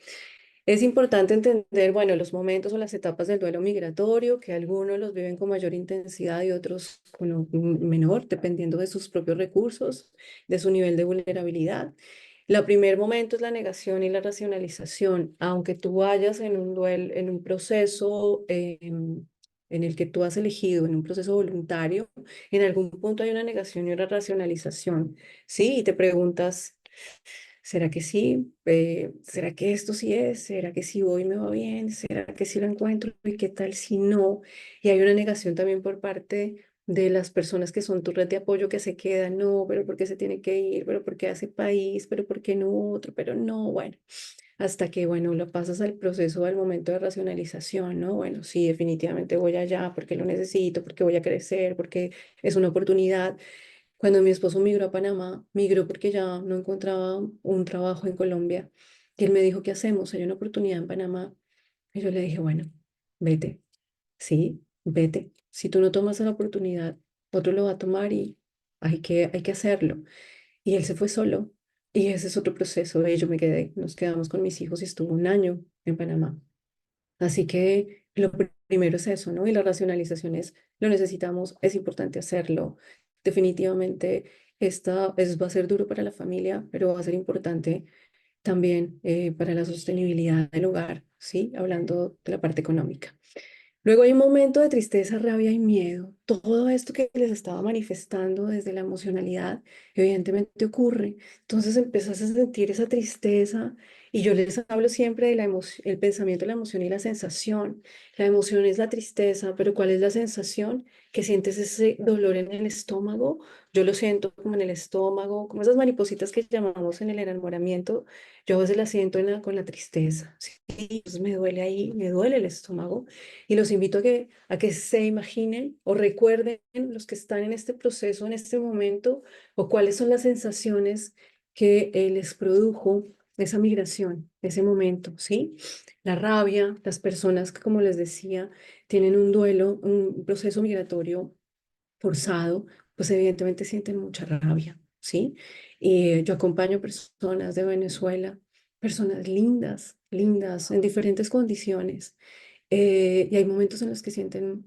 Speaker 2: Es importante entender, bueno, los momentos o las etapas del duelo migratorio, que algunos los viven con mayor intensidad y otros con menor, dependiendo de sus propios recursos, de su nivel de vulnerabilidad. El primer momento es la negación y la racionalización, aunque tú vayas en un duelo, en un proceso en el que tú has elegido, en un proceso voluntario, en algún punto hay una negación y una racionalización, ¿sí? Y te preguntas, ¿será que sí? ¿Será que esto sí es? ¿Será que si voy me va bien? ¿Será que sí lo encuentro? ¿Y qué tal si no? Y hay una negación también por parte de las personas que son tu red de apoyo que se quedan, no, pero ¿por qué se tiene que ir? ¿Pero por qué hace país? ¿Pero por qué no otro? Pero no, bueno, hasta que, bueno, lo pasas al proceso, al momento de racionalización, ¿no? Bueno, sí, definitivamente voy allá porque lo necesito, porque voy a crecer, porque es una oportunidad. Cuando mi esposo migró a Panamá, migró porque ya no encontraba un trabajo en Colombia. Y él me dijo, ¿qué hacemos? Hay una oportunidad en Panamá. Y yo le dije, bueno, vete, sí, vete. Si tú no tomas la oportunidad, otro lo va a tomar y hay que hacerlo. Y él se fue solo. Y ese es otro proceso. Y yo me quedé, nos quedamos con mis hijos y estuvo un año en Panamá. Así que lo primero es eso, ¿no? Y la racionalización es, lo necesitamos, es importante hacerlo. Definitivamente, va a ser duro para la familia, pero va a ser importante también para la sostenibilidad del hogar, ¿sí? Hablando de la parte económica. Luego hay un momento de tristeza, rabia y miedo. Todo esto que les estaba manifestando desde la emocionalidad, evidentemente ocurre. Entonces empiezas a sentir esa tristeza y yo les hablo siempre de el pensamiento, la emoción y la sensación. La emoción es la tristeza, pero ¿cuál es la sensación? Que sientes ese dolor en el estómago. Yo lo siento como en el estómago, como esas maripositas que llamamos en el enamoramiento. Yo a veces las siento con la tristeza. Sí, entonces me duele ahí, me duele el estómago. Y los invito a que se imaginen o recuerden los que están en este proceso, en este momento, o cuáles son las sensaciones que les produjo esa migración, ese momento, ¿sí? La rabia, las personas que, como les decía, tienen un duelo, un proceso migratorio forzado, pues evidentemente sienten mucha rabia, ¿sí? Y yo acompaño personas de Venezuela, personas lindas, lindas, en diferentes condiciones y hay momentos en los que sienten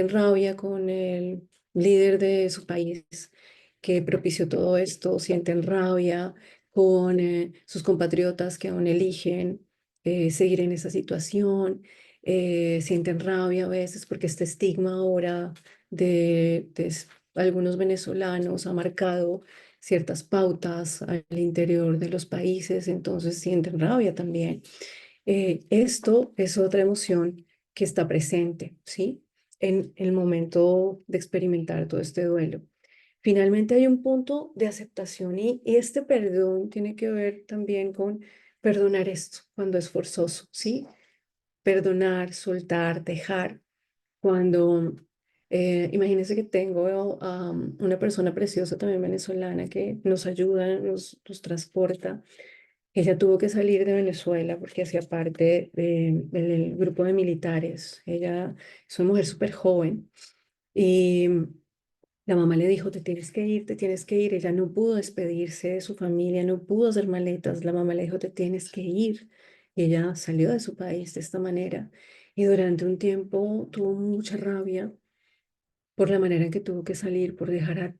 Speaker 2: rabia con el líder de su país que propició todo esto, sienten rabia con sus compatriotas que aún eligen seguir en esa situación, sienten rabia a veces porque este estigma ahora de algunos venezolanos ha marcado ciertas pautas al interior de los países, entonces sienten rabia también. Esto es otra emoción que está presente, ¿sí? En el momento de experimentar todo este duelo. Finalmente hay un punto de aceptación y este perdón tiene que ver también con perdonar esto cuando es forzoso, ¿sí? Perdonar, soltar, dejar. Cuando, imagínense que tengo una persona preciosa también venezolana que nos ayuda, nos transporta. Ella tuvo que salir de Venezuela porque hacía parte del grupo de militares. Ella es una mujer súper joven y La mamá le dijo, te tienes que ir, te tienes que ir. Ella no pudo despedirse de su familia, no pudo hacer maletas. La mamá le dijo, te tienes que ir. Y ella salió de su país de esta manera. Y durante un tiempo tuvo mucha rabia por la manera en que tuvo que salir, por dejar a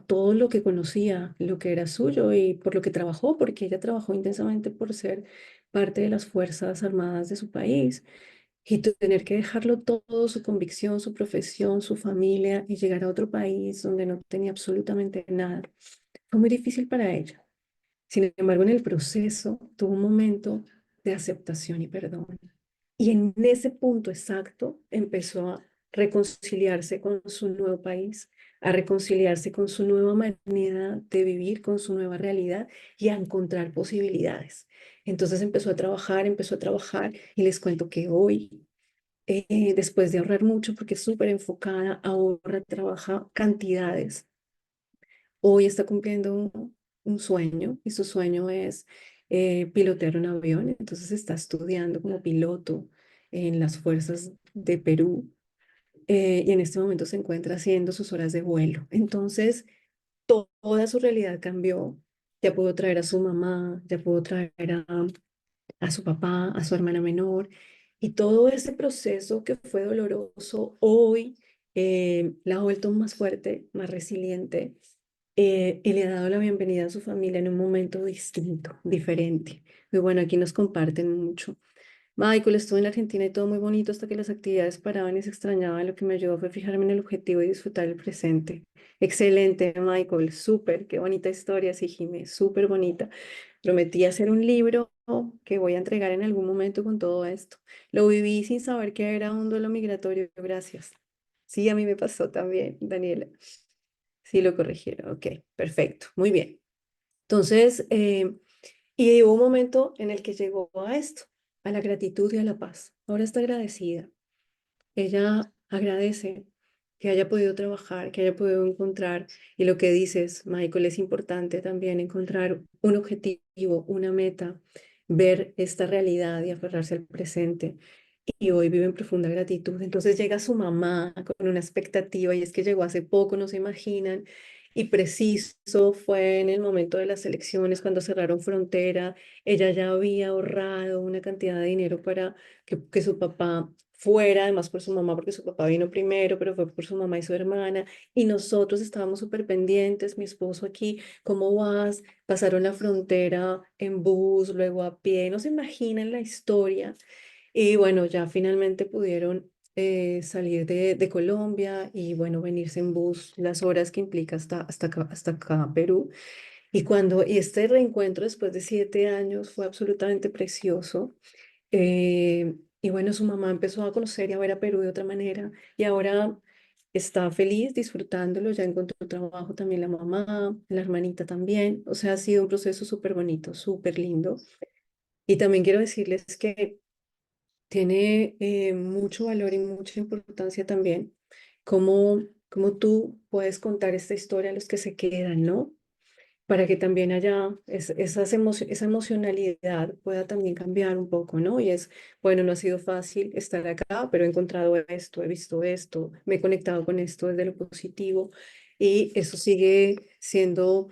Speaker 2: todo lo que conocía, lo que era suyo y por lo que trabajó, porque ella trabajó intensamente por ser parte de las Fuerzas Armadas de su país y tener que dejarlo todo, su convicción, su profesión, su familia y llegar a otro país donde no tenía absolutamente nada. Fue muy difícil para ella. Sin embargo, en el proceso tuvo un momento de aceptación y perdón. Y en ese punto exacto empezó a reconciliarse con su nuevo país, a reconciliarse con su nueva manera de vivir, con su nueva realidad y a encontrar posibilidades. Entonces empezó a trabajar y les cuento que hoy, después de ahorrar mucho, porque es súper enfocada, ahorra, trabaja cantidades, hoy está cumpliendo un sueño y su sueño es pilotear un avión, entonces está estudiando como piloto en las fuerzas de Perú y en este momento se encuentra haciendo sus horas de vuelo. Entonces, toda su realidad cambió. Ya pudo traer a su mamá, ya pudo traer a su papá, a su hermana menor, y todo ese proceso que fue doloroso, hoy la ha vuelto más fuerte, más resiliente, y le ha dado la bienvenida a su familia en un momento distinto, diferente. Y bueno, aquí nos comparten mucho. Michael, estuve en Argentina y todo muy bonito hasta que las actividades paraban y se extrañaba. Lo que me ayudó fue fijarme en el objetivo y disfrutar el presente. Excelente, Michael, súper, qué bonita historia, sí, Jimé, súper bonita. Prometí hacer un libro que voy a entregar en algún momento con todo esto. Lo viví sin saber que era un duelo migratorio, gracias. Sí, a mí me pasó también, Daniela. Sí, lo corrigieron, ok, perfecto, muy bien. Entonces, y hubo un momento en el que llegó a esto, a la gratitud y a la paz. Ahora está agradecida. Ella agradece que haya podido trabajar, que haya podido encontrar, y lo que dices, Michael, es importante también encontrar un objetivo, una meta, ver esta realidad y aferrarse al presente. Y hoy vive en profunda gratitud. Entonces llega su mamá con una expectativa y es que llegó hace poco, no se imaginan. Y preciso fue en el momento de las elecciones, cuando cerraron frontera, ella ya había ahorrado una cantidad de dinero para que su papá fuera, además por su mamá, porque su papá vino primero, pero fue por su mamá y su hermana. Y nosotros estábamos súper pendientes, mi esposo aquí, ¿cómo vas? Pasaron la frontera en bus, luego a pie, no se imaginan la historia. Y bueno, ya finalmente pudieron salir de Colombia y bueno, venirse en bus las horas que implica hasta acá, Perú. Y este reencuentro después de 7 años fue absolutamente precioso. Y bueno, su mamá empezó a conocer y a ver a Perú de otra manera y ahora está feliz disfrutándolo, ya encontró trabajo también la mamá, la hermanita también. O sea, ha sido un proceso súper bonito, súper lindo. Y también quiero decirles que tiene mucho valor y mucha importancia también cómo tú puedes contar esta historia a los que se quedan, ¿no? Para que también haya esa emocionalidad pueda también cambiar un poco, ¿no? Y es, bueno, no ha sido fácil estar acá, pero he encontrado esto, he visto esto, me he conectado con esto desde lo positivo y eso sigue siendo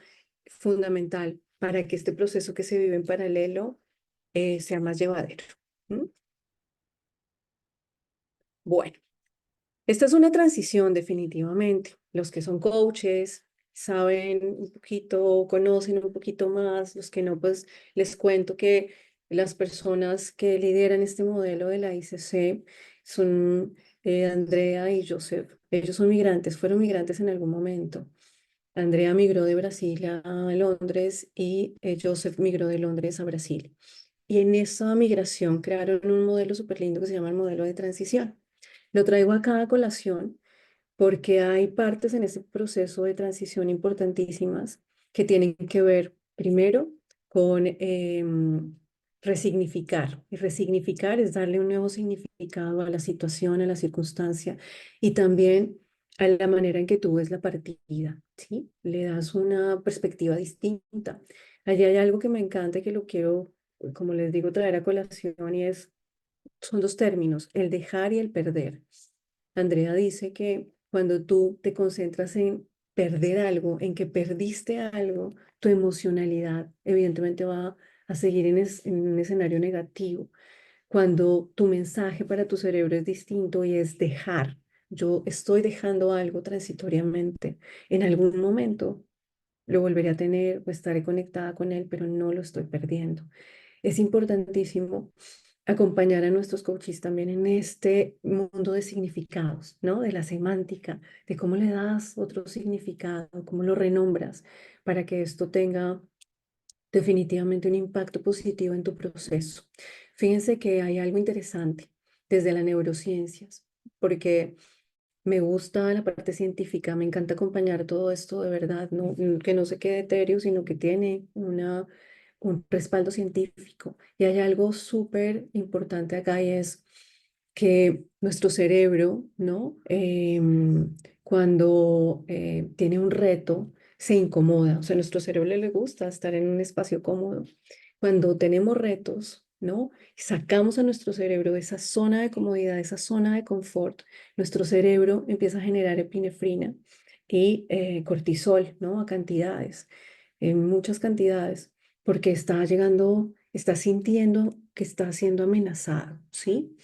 Speaker 2: fundamental para que este proceso que se vive en paralelo sea más llevadero. ¿M? Bueno. Esta es una transición definitivamente. Los que son coaches saben un poquito, conocen un poquito más. Los que no, pues les cuento que las personas que lideran este modelo de la ICC son Andrea y Joseph. Ellos son migrantes, fueron migrantes en algún momento. Andrea migró de Brasil a Londres y Joseph migró de Londres a Brasil. Y en esa migración crearon un modelo súper lindo que se llama el modelo de transición. Lo traigo acá a colación porque hay partes en ese proceso de transición importantísimas que tienen que ver primero con resignificar. Y resignificar es darle un nuevo significado a la situación, a la circunstancia y también a la manera en que tú ves la partida, ¿sí? Le das una perspectiva distinta. Allí hay algo que me encanta y que lo quiero, como les digo, traer a colación y son dos términos, el dejar y el perder. Andrea dice que cuando tú te concentras en perder algo, en que perdiste algo, tu emocionalidad evidentemente va a seguir en un escenario negativo. Cuando tu mensaje para tu cerebro es distinto y es dejar, yo estoy dejando algo transitoriamente, en algún momento lo volveré a tener o estaré conectada con él, pero no lo estoy perdiendo. Es importantísimo acompañar a nuestros coaches también en este mundo de significados, ¿no? De la semántica, de cómo le das otro significado, cómo lo renombras para que esto tenga definitivamente un impacto positivo en tu proceso. Fíjense que hay algo interesante desde las neurociencias, porque me gusta la parte científica, me encanta acompañar todo esto de verdad, no, que no se quede etéreo, sino que tiene un respaldo científico. Y hay algo súper importante acá y es que nuestro cerebro, ¿no? Cuando tiene un reto, se incomoda. O sea, a nuestro cerebro le gusta estar en un espacio cómodo. Cuando tenemos retos, ¿no? Sacamos a nuestro cerebro de esa zona de comodidad, de esa zona de confort, nuestro cerebro empieza a generar epinefrina y cortisol, ¿no? A cantidades, en muchas cantidades, porque está llegando, está sintiendo que está siendo amenazado, ¿sí?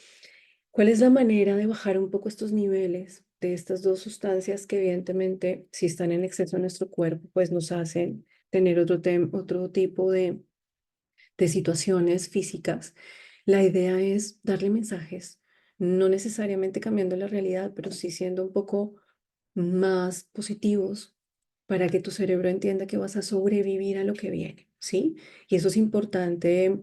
Speaker 2: ¿Cuál es la manera de bajar un poco estos niveles de estas dos sustancias que evidentemente, si están en exceso en nuestro cuerpo, pues nos hacen tener otro tipo de situaciones físicas? La idea es darle mensajes, no necesariamente cambiando la realidad, pero sí siendo un poco más positivos para que tu cerebro entienda que vas a sobrevivir a lo que viene, ¿sí? Y eso es importante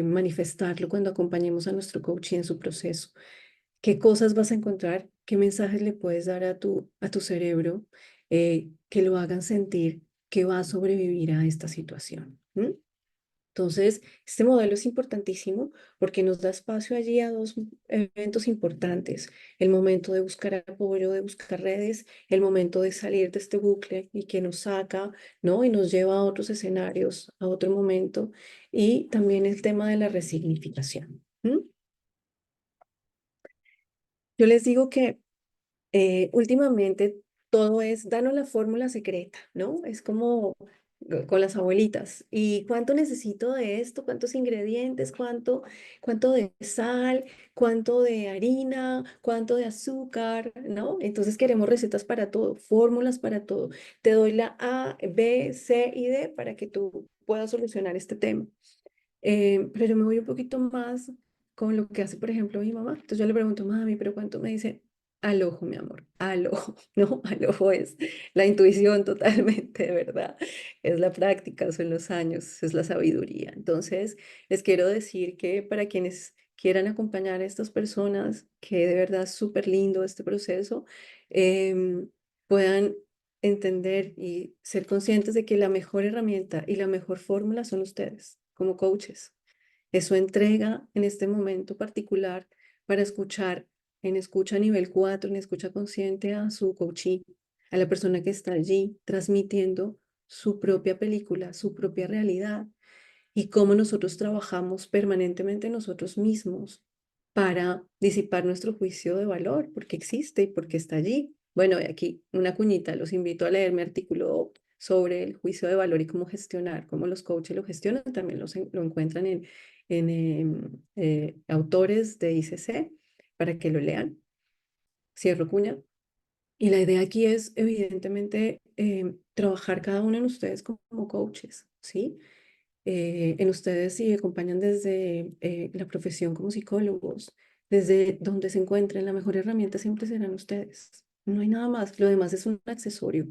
Speaker 2: manifestarlo cuando acompañemos a nuestro coach en su proceso. ¿Qué cosas vas a encontrar? ¿Qué mensajes le puedes dar a tu cerebro que lo hagan sentir que va a sobrevivir a esta situación? ¿Mm? Entonces, este modelo es importantísimo porque nos da espacio allí a dos eventos importantes: el momento de buscar apoyo, de buscar redes, el momento de salir de este bucle y que nos saca, ¿no? Y nos lleva a otros escenarios, a otro momento, y también el tema de la resignificación. ¿Mm? Yo les digo que últimamente todo es, danos la fórmula secreta, ¿no? Es como con las abuelitas. ¿Y cuánto necesito de esto? ¿Cuántos ingredientes? ¿Cuánto de sal? ¿Cuánto de harina? ¿Cuánto de azúcar? ¿No? Entonces queremos recetas para todo, fórmulas para todo. Te doy la A, B, C y D para que tú puedas solucionar este tema. Pero yo me voy un poquito más con lo que hace, por ejemplo, mi mamá. Entonces yo le pregunto, mami, ¿pero cuánto? Me dice, al ojo, mi amor, al ojo, ¿no? Al ojo es la intuición totalmente, de verdad. Es la práctica, son los años, es la sabiduría. Entonces, les quiero decir que para quienes quieran acompañar a estas personas, que de verdad es súper lindo este proceso, puedan entender y ser conscientes de que la mejor herramienta y la mejor fórmula son ustedes como coaches. Es su entrega en este momento particular para escuchar en escucha nivel 4, en escucha consciente a su coachee, a la persona que está allí transmitiendo su propia película, su propia realidad, y cómo nosotros trabajamos permanentemente nosotros mismos para disipar nuestro juicio de valor, porque existe y porque está allí. Bueno, y aquí una cuñita, los invito a leer mi artículo sobre el juicio de valor y cómo gestionar, cómo los coaches lo gestionan, también lo encuentran en autores de ICC para que lo lean. Cierro cuña. Y la idea aquí es, evidentemente, trabajar cada uno de ustedes como coaches, ¿sí? En ustedes si acompañan desde la profesión como psicólogos, desde donde se encuentren, la mejor herramienta siempre serán ustedes. No hay nada más. Lo demás es un accesorio,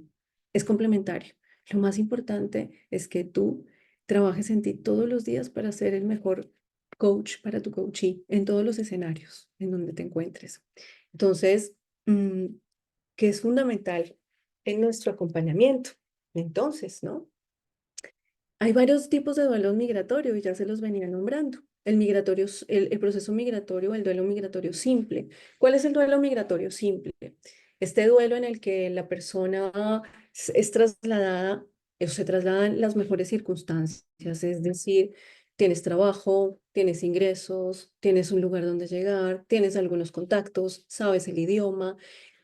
Speaker 2: es complementario. Lo más importante es que tú trabajes en ti todos los días para ser el mejor coach para tu coachee en todos los escenarios en donde te encuentres. Entonces, mm, ¿qué es fundamental en nuestro acompañamiento? Entonces, ¿no? Hay varios tipos de duelo migratorio y ya se los venía nombrando. El migratorio, el proceso migratorio o el duelo migratorio simple. ¿Cuál es el duelo migratorio simple? Este duelo en el que la persona es trasladada o se trasladan las mejores circunstancias, es decir, tienes trabajo, tienes ingresos, tienes un lugar donde llegar, tienes algunos contactos, sabes el idioma,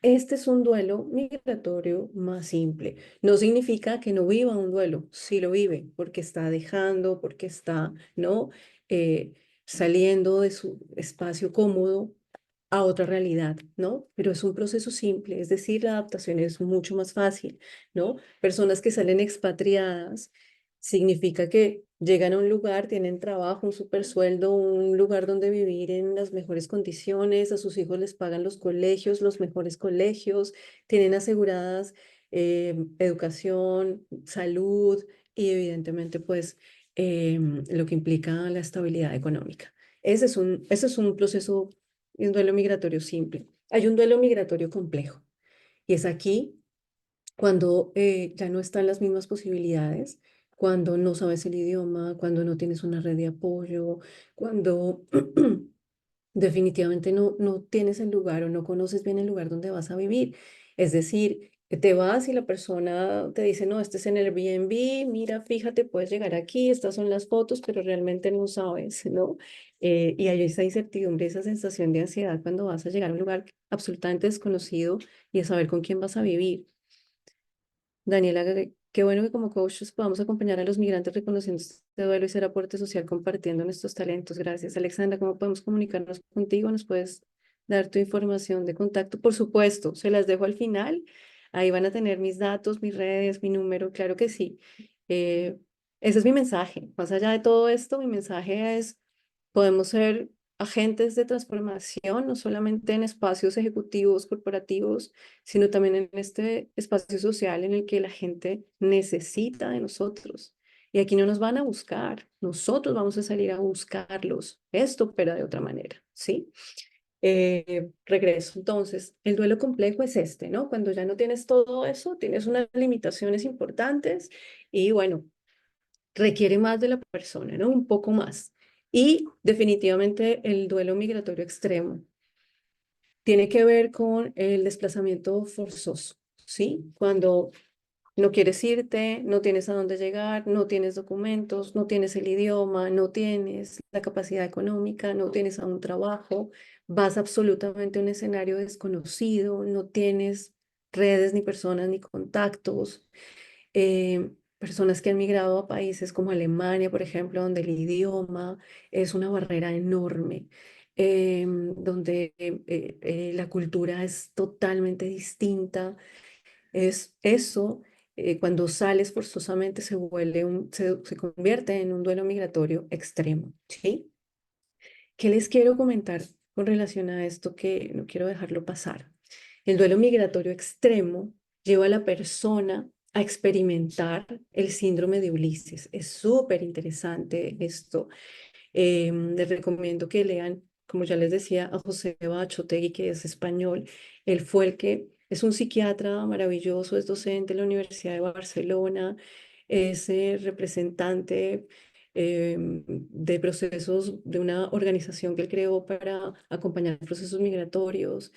Speaker 2: este es un duelo migratorio más simple. No significa que no viva un duelo, sí lo vive, porque está dejando, porque está, ¿no? Eh, saliendo de su espacio cómodo a otra realidad, ¿no? Pero es un proceso simple, es decir, la adaptación es mucho más fácil, ¿no? Personas que salen expatriadas significa que llegan a un lugar, tienen trabajo, un super sueldo, un lugar donde vivir en las mejores condiciones, a sus hijos les pagan los colegios, los mejores colegios, tienen aseguradas educación, salud y evidentemente pues lo que implica la estabilidad económica. Ese es un proceso, un duelo migratorio simple. Hay un duelo migratorio complejo y es aquí cuando ya no están las mismas posibilidades, cuando no sabes el idioma, cuando no tienes una red de apoyo, cuando definitivamente no tienes el lugar o no conoces bien el lugar donde vas a vivir. Es decir, que te vas y la persona te dice, no, este es en el Airbnb, mira, fíjate, puedes llegar aquí, estas son las fotos, pero realmente no sabes, ¿no? Y hay esa incertidumbre, esa sensación de ansiedad cuando vas a llegar a un lugar absolutamente desconocido y a saber con quién vas a vivir. Daniela, qué bueno que como coaches podamos acompañar a los migrantes reconociendo este duelo y ser aporte social compartiendo nuestros talentos. Gracias. Alexandra, ¿cómo podemos comunicarnos contigo? ¿Nos puedes dar tu información de contacto? Por supuesto, se las dejo al final. Ahí van a tener mis datos, mis redes, mi número, claro que sí. Eh, Ese es mi mensaje. Más allá de todo esto, mi mensaje es, podemos ser agentes de transformación, no solamente en espacios ejecutivos, corporativos, sino también en este espacio social en el que la gente necesita de nosotros. Y aquí no nos van a buscar, nosotros vamos a salir a buscarlos. Esto opera de otra manera, ¿sí? Regreso. Entonces, el duelo complejo es este, ¿no? Cuando ya no tienes todo eso, tienes unas limitaciones importantes y bueno, requiere más de la persona, ¿no? Un poco más. Y definitivamente el duelo migratorio extremo tiene que ver con el desplazamiento forzoso, ¿sí? Cuando no quieres irte, no tienes a dónde llegar, no tienes documentos, no tienes el idioma, no tienes la capacidad económica, no tienes a un trabajo, vas absolutamente a un escenario desconocido, no tienes redes ni personas ni contactos. Personas que han migrado a países como Alemania, por ejemplo, donde el idioma es una barrera enorme, donde la cultura es totalmente distinta. Es eso, cuando sales forzosamente se convierte en un duelo migratorio extremo, ¿sí? ¿Qué les quiero comentar con relación a esto que no quiero dejarlo pasar? El duelo migratorio extremo lleva a la persona a experimentar el síndrome de Ulises. Es súper interesante esto. Les recomiendo que lean, como ya les decía, a José Bachotegui, que es español. Él fue el que es un psiquiatra maravilloso, es docente en la Universidad de Barcelona, es representante de procesos de una organización que él creó para acompañar procesos migratorios,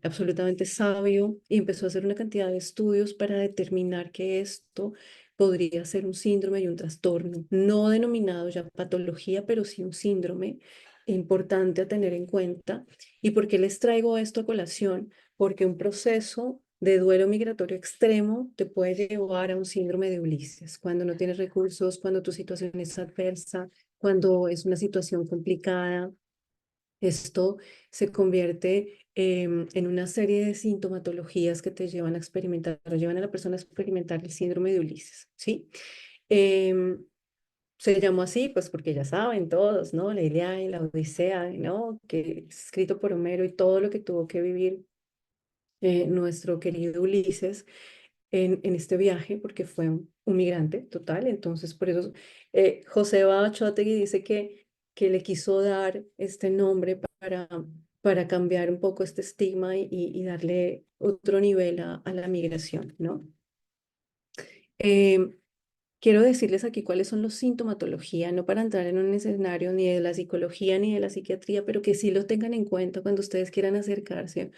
Speaker 2: absolutamente sabio, y empezó a hacer una cantidad de estudios para determinar que esto podría ser un síndrome y un trastorno, no denominado ya patología, pero sí un síndrome importante a tener en cuenta. ¿Y por qué les traigo esto a colación? Porque un proceso de duelo migratorio extremo te puede llevar a un síndrome de Ulises, cuando no tienes recursos, cuando tu situación es adversa, cuando es una situación complicada. Esto se convierte en una serie de sintomatologías que te llevan a experimentar, o llevan a la persona a experimentar el síndrome de Ulises, ¿sí? Em, Se llamó así, pues porque ya saben todos, ¿no? La Ilíada y la Odisea, ¿no? Que es escrito por Homero y todo lo que tuvo que vivir nuestro querido Ulises en este viaje, porque fue un migrante total. Entonces, por eso José Bachotegui dice que le quiso dar este nombre para cambiar un poco este estigma y darle otro nivel a la migración, ¿no? Eh, Quiero decirles aquí cuáles son los sintomatología, no para entrar en un escenario ni de la psicología ni de la psiquiatría, pero que sí lo tengan en cuenta cuando ustedes quieran acercarse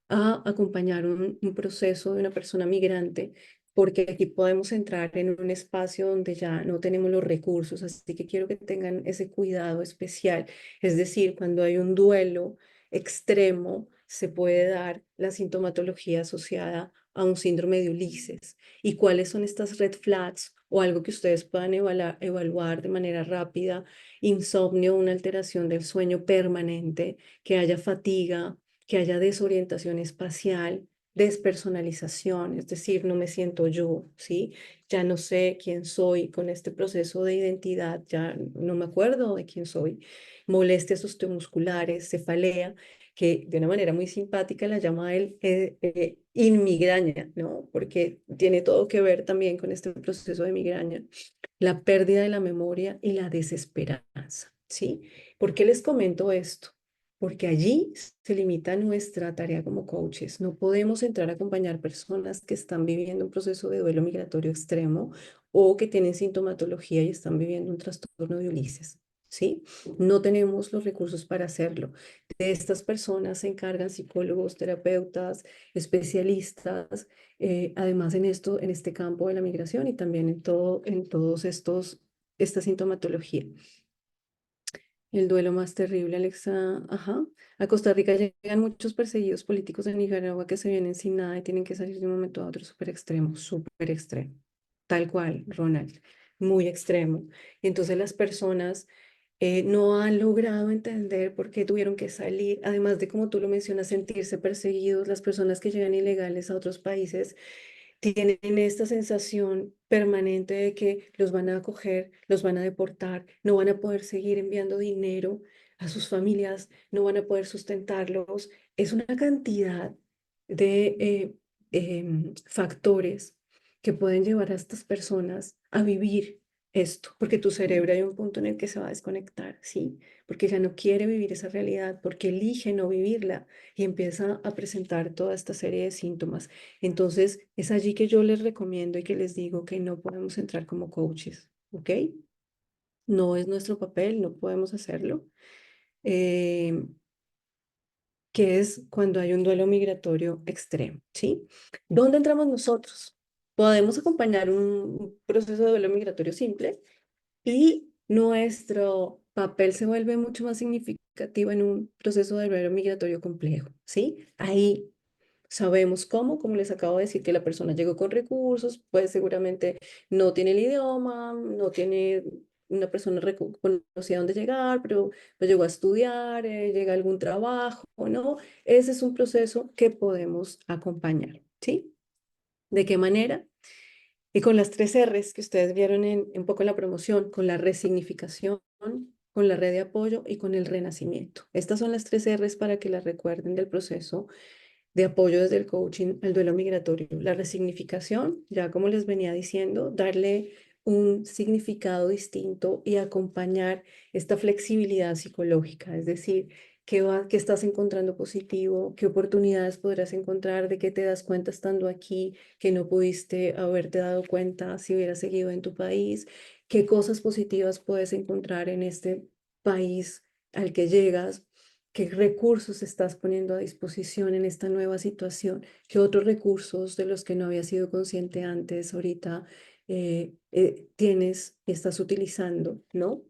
Speaker 2: a acompañar un proceso de una persona migrante. porque aquí podemos entrar en un espacio donde ya no tenemos los recursos, así que quiero que tengan ese cuidado especial. Es decir, cuando hay un duelo extremo, se puede dar la sintomatología asociada a un síndrome de Ulises. ¿Y cuáles son estas red flags o algo que ustedes puedan evaluar de manera rápida? Insomnio, una alteración del sueño permanente, que haya fatiga, que haya desorientación espacial, despersonalización, es decir, no me siento yo, ¿sí? Ya no sé quién soy con este proceso de identidad, ya no me acuerdo de quién soy. Molestias osteomusculares, cefalea, que de una manera muy simpática la llama él inmigraña, ¿no? Porque tiene todo que ver también con este proceso de migraña, la pérdida de la memoria y la desesperanza, ¿sí? ¿Por qué les comento esto? Porque allí se limita nuestra tarea como coaches. No podemos entrar a acompañar personas que están viviendo un proceso de duelo migratorio extremo o que tienen sintomatología y están viviendo un trastorno de Ulises, ¿sí? No tenemos los recursos para hacerlo. De estas personas se encargan psicólogos, terapeutas, especialistas, además en esto, en este campo de la migración y también en todos esta sintomatología. El duelo más terrible, Alexa. Ajá. A Costa Rica llegan muchos perseguidos políticos de Nicaragua que se vienen sin nada y tienen que salir de un momento a otro súper extremo, súper extremo. Tal cual, Ronald, muy extremo. Y entonces las personas no han logrado entender por qué tuvieron que salir, además de, como tú lo mencionas, sentirse perseguidos. Las personas que llegan ilegales a otros países tienen esta sensación permanente de que los van a acoger, los van a deportar, no van a poder seguir enviando dinero a sus familias, no van a poder sustentarlos. Es una cantidad de factores que pueden llevar a estas personas a vivir esto, porque tu cerebro hay un punto en el que se va a desconectar, ¿sí? Porque ya no quiere vivir esa realidad, porque elige no vivirla y empieza a presentar toda esta serie de síntomas. Entonces, es allí que yo les recomiendo y que les digo que no podemos entrar como coaches, ¿ok? No es nuestro papel, no podemos hacerlo. Eh, que es cuando hay un duelo migratorio extremo, ¿sí? ¿Dónde entramos nosotros? Podemos acompañar un proceso de duelo migratorio simple y nuestro papel se vuelve mucho más significativo en un proceso de duelo migratorio complejo, ¿sí? Ahí sabemos cómo, como les acabo de decir, que la persona llegó con recursos, pues seguramente no tiene el idioma, no tiene una persona conocida dónde llegar, pero pues llegó a estudiar, llega a algún trabajo, ¿no? Ese es un proceso que podemos acompañar, ¿sí? ¿De qué manera? Y con las tres R's que ustedes vieron un poco en la promoción, con la resignificación, con la red de apoyo y con el renacimiento. Estas son las tres R's para que las recuerden del proceso de apoyo desde el coaching al duelo migratorio. La resignificación, ya como les venía diciendo, darle un significado distinto y acompañar esta flexibilidad psicológica, es decir, qué estás encontrando positivo, qué oportunidades podrás encontrar, de qué te das cuenta estando aquí, que no pudiste haberte dado cuenta si hubieras seguido en tu país, qué cosas positivas puedes encontrar en este país al que llegas, qué recursos estás poniendo a disposición en esta nueva situación, qué otros recursos de los que no habías sido consciente antes, ahorita tienes y estás utilizando, ¿no?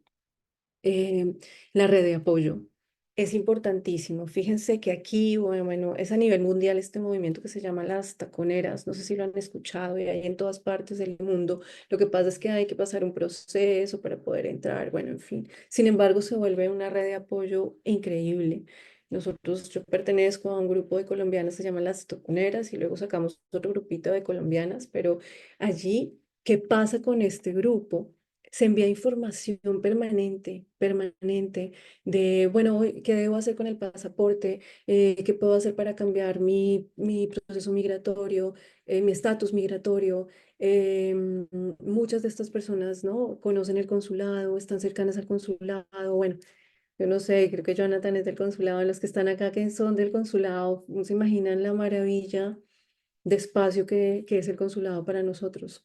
Speaker 2: eh, la red de apoyo. Es importantísimo. Fíjense que aquí, bueno, es a nivel mundial este movimiento que se llama las taconeras. No sé si lo han escuchado y hay en todas partes del mundo. Lo que pasa es que hay que pasar un proceso para poder entrar, bueno, en fin. Sin embargo, se vuelve una red de apoyo increíble. Nosotros, yo pertenezco a un grupo de colombianas, se llama Las Taconeras, y luego sacamos otro grupito de colombianas, pero allí, ¿qué pasa con este grupo? Se envía información permanente, permanente, de, bueno, ¿qué debo hacer con el pasaporte? ¿Qué puedo hacer para cambiar mi proceso migratorio, mi estatus migratorio? Muchas de estas personas, ¿no? Conocen el consulado, están cercanas al consulado. Bueno, yo no sé, creo que Jonathan es del consulado. Los que están acá, que son del consulado, no se imaginan la maravilla de espacio que es el consulado para nosotros.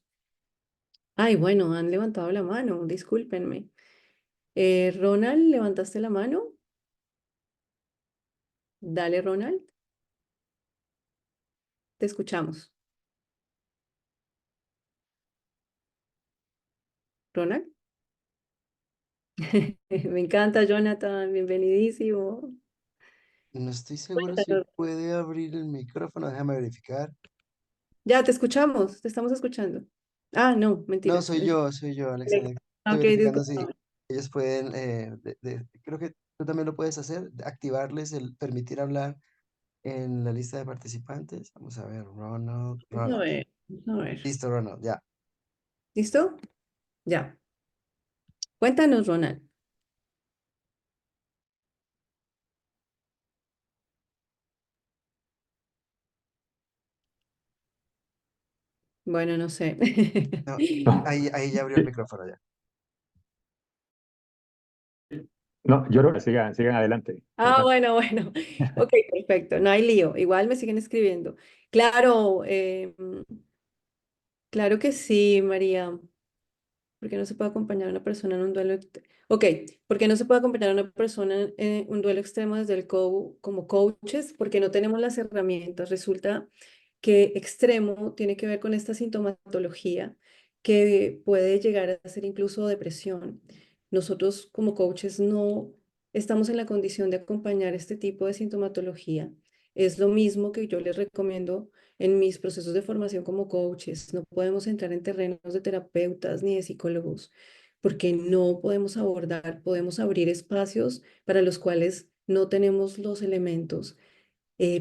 Speaker 2: Ay, bueno, han levantado la mano, discúlpenme. Ronald, ¿levantaste la mano? Dale, Ronald, te escuchamos. Ronald. Me encanta, Jonathan, bienvenidísimo.
Speaker 1: No estoy seguro si
Speaker 2: Cuéntanos.
Speaker 1: puede abrir el micrófono, déjame verificar.
Speaker 2: Ya, te escuchamos, te estamos escuchando. Ah, no,
Speaker 1: No,
Speaker 2: mentiras.
Speaker 1: soy yo, Alexander.
Speaker 2: Alexa.
Speaker 1: Estoy
Speaker 2: Ok,
Speaker 1: verificando si
Speaker 2: disculpa.
Speaker 1: ellos pueden, creo que tú también lo puedes hacer, activarles el permitir hablar en la lista de participantes. Vamos a ver,
Speaker 2: Vamos a
Speaker 1: Ronald.
Speaker 2: ver, vamos a ver.
Speaker 1: Listo, Ronald, ya.
Speaker 2: ¿Listo? Ya. Cuéntanos, Ronald. Bueno, no sé.
Speaker 1: No, ahí ya abrió el micrófono ya.
Speaker 3: No, yo creo que sigan adelante.
Speaker 2: Ah, bueno, bueno. Ok, perfecto. No hay lío. Igual me siguen escribiendo. Claro, claro que sí, María. Porque no se puede acompañar a una persona en un duelo. Ok, porque no se puede acompañar a una persona en un duelo extremo desde el como coaches, porque no tenemos las herramientas. Resulta que extremo tiene que ver con esta sintomatología que puede llegar a ser incluso depresión. Nosotros como coaches no estamos en la condición de acompañar este tipo de sintomatología. Es lo mismo que yo les recomiendo en mis procesos de formación como coaches. No podemos entrar en terrenos de terapeutas ni de psicólogos porque no podemos abordar, podemos abrir espacios para los cuales no tenemos los elementos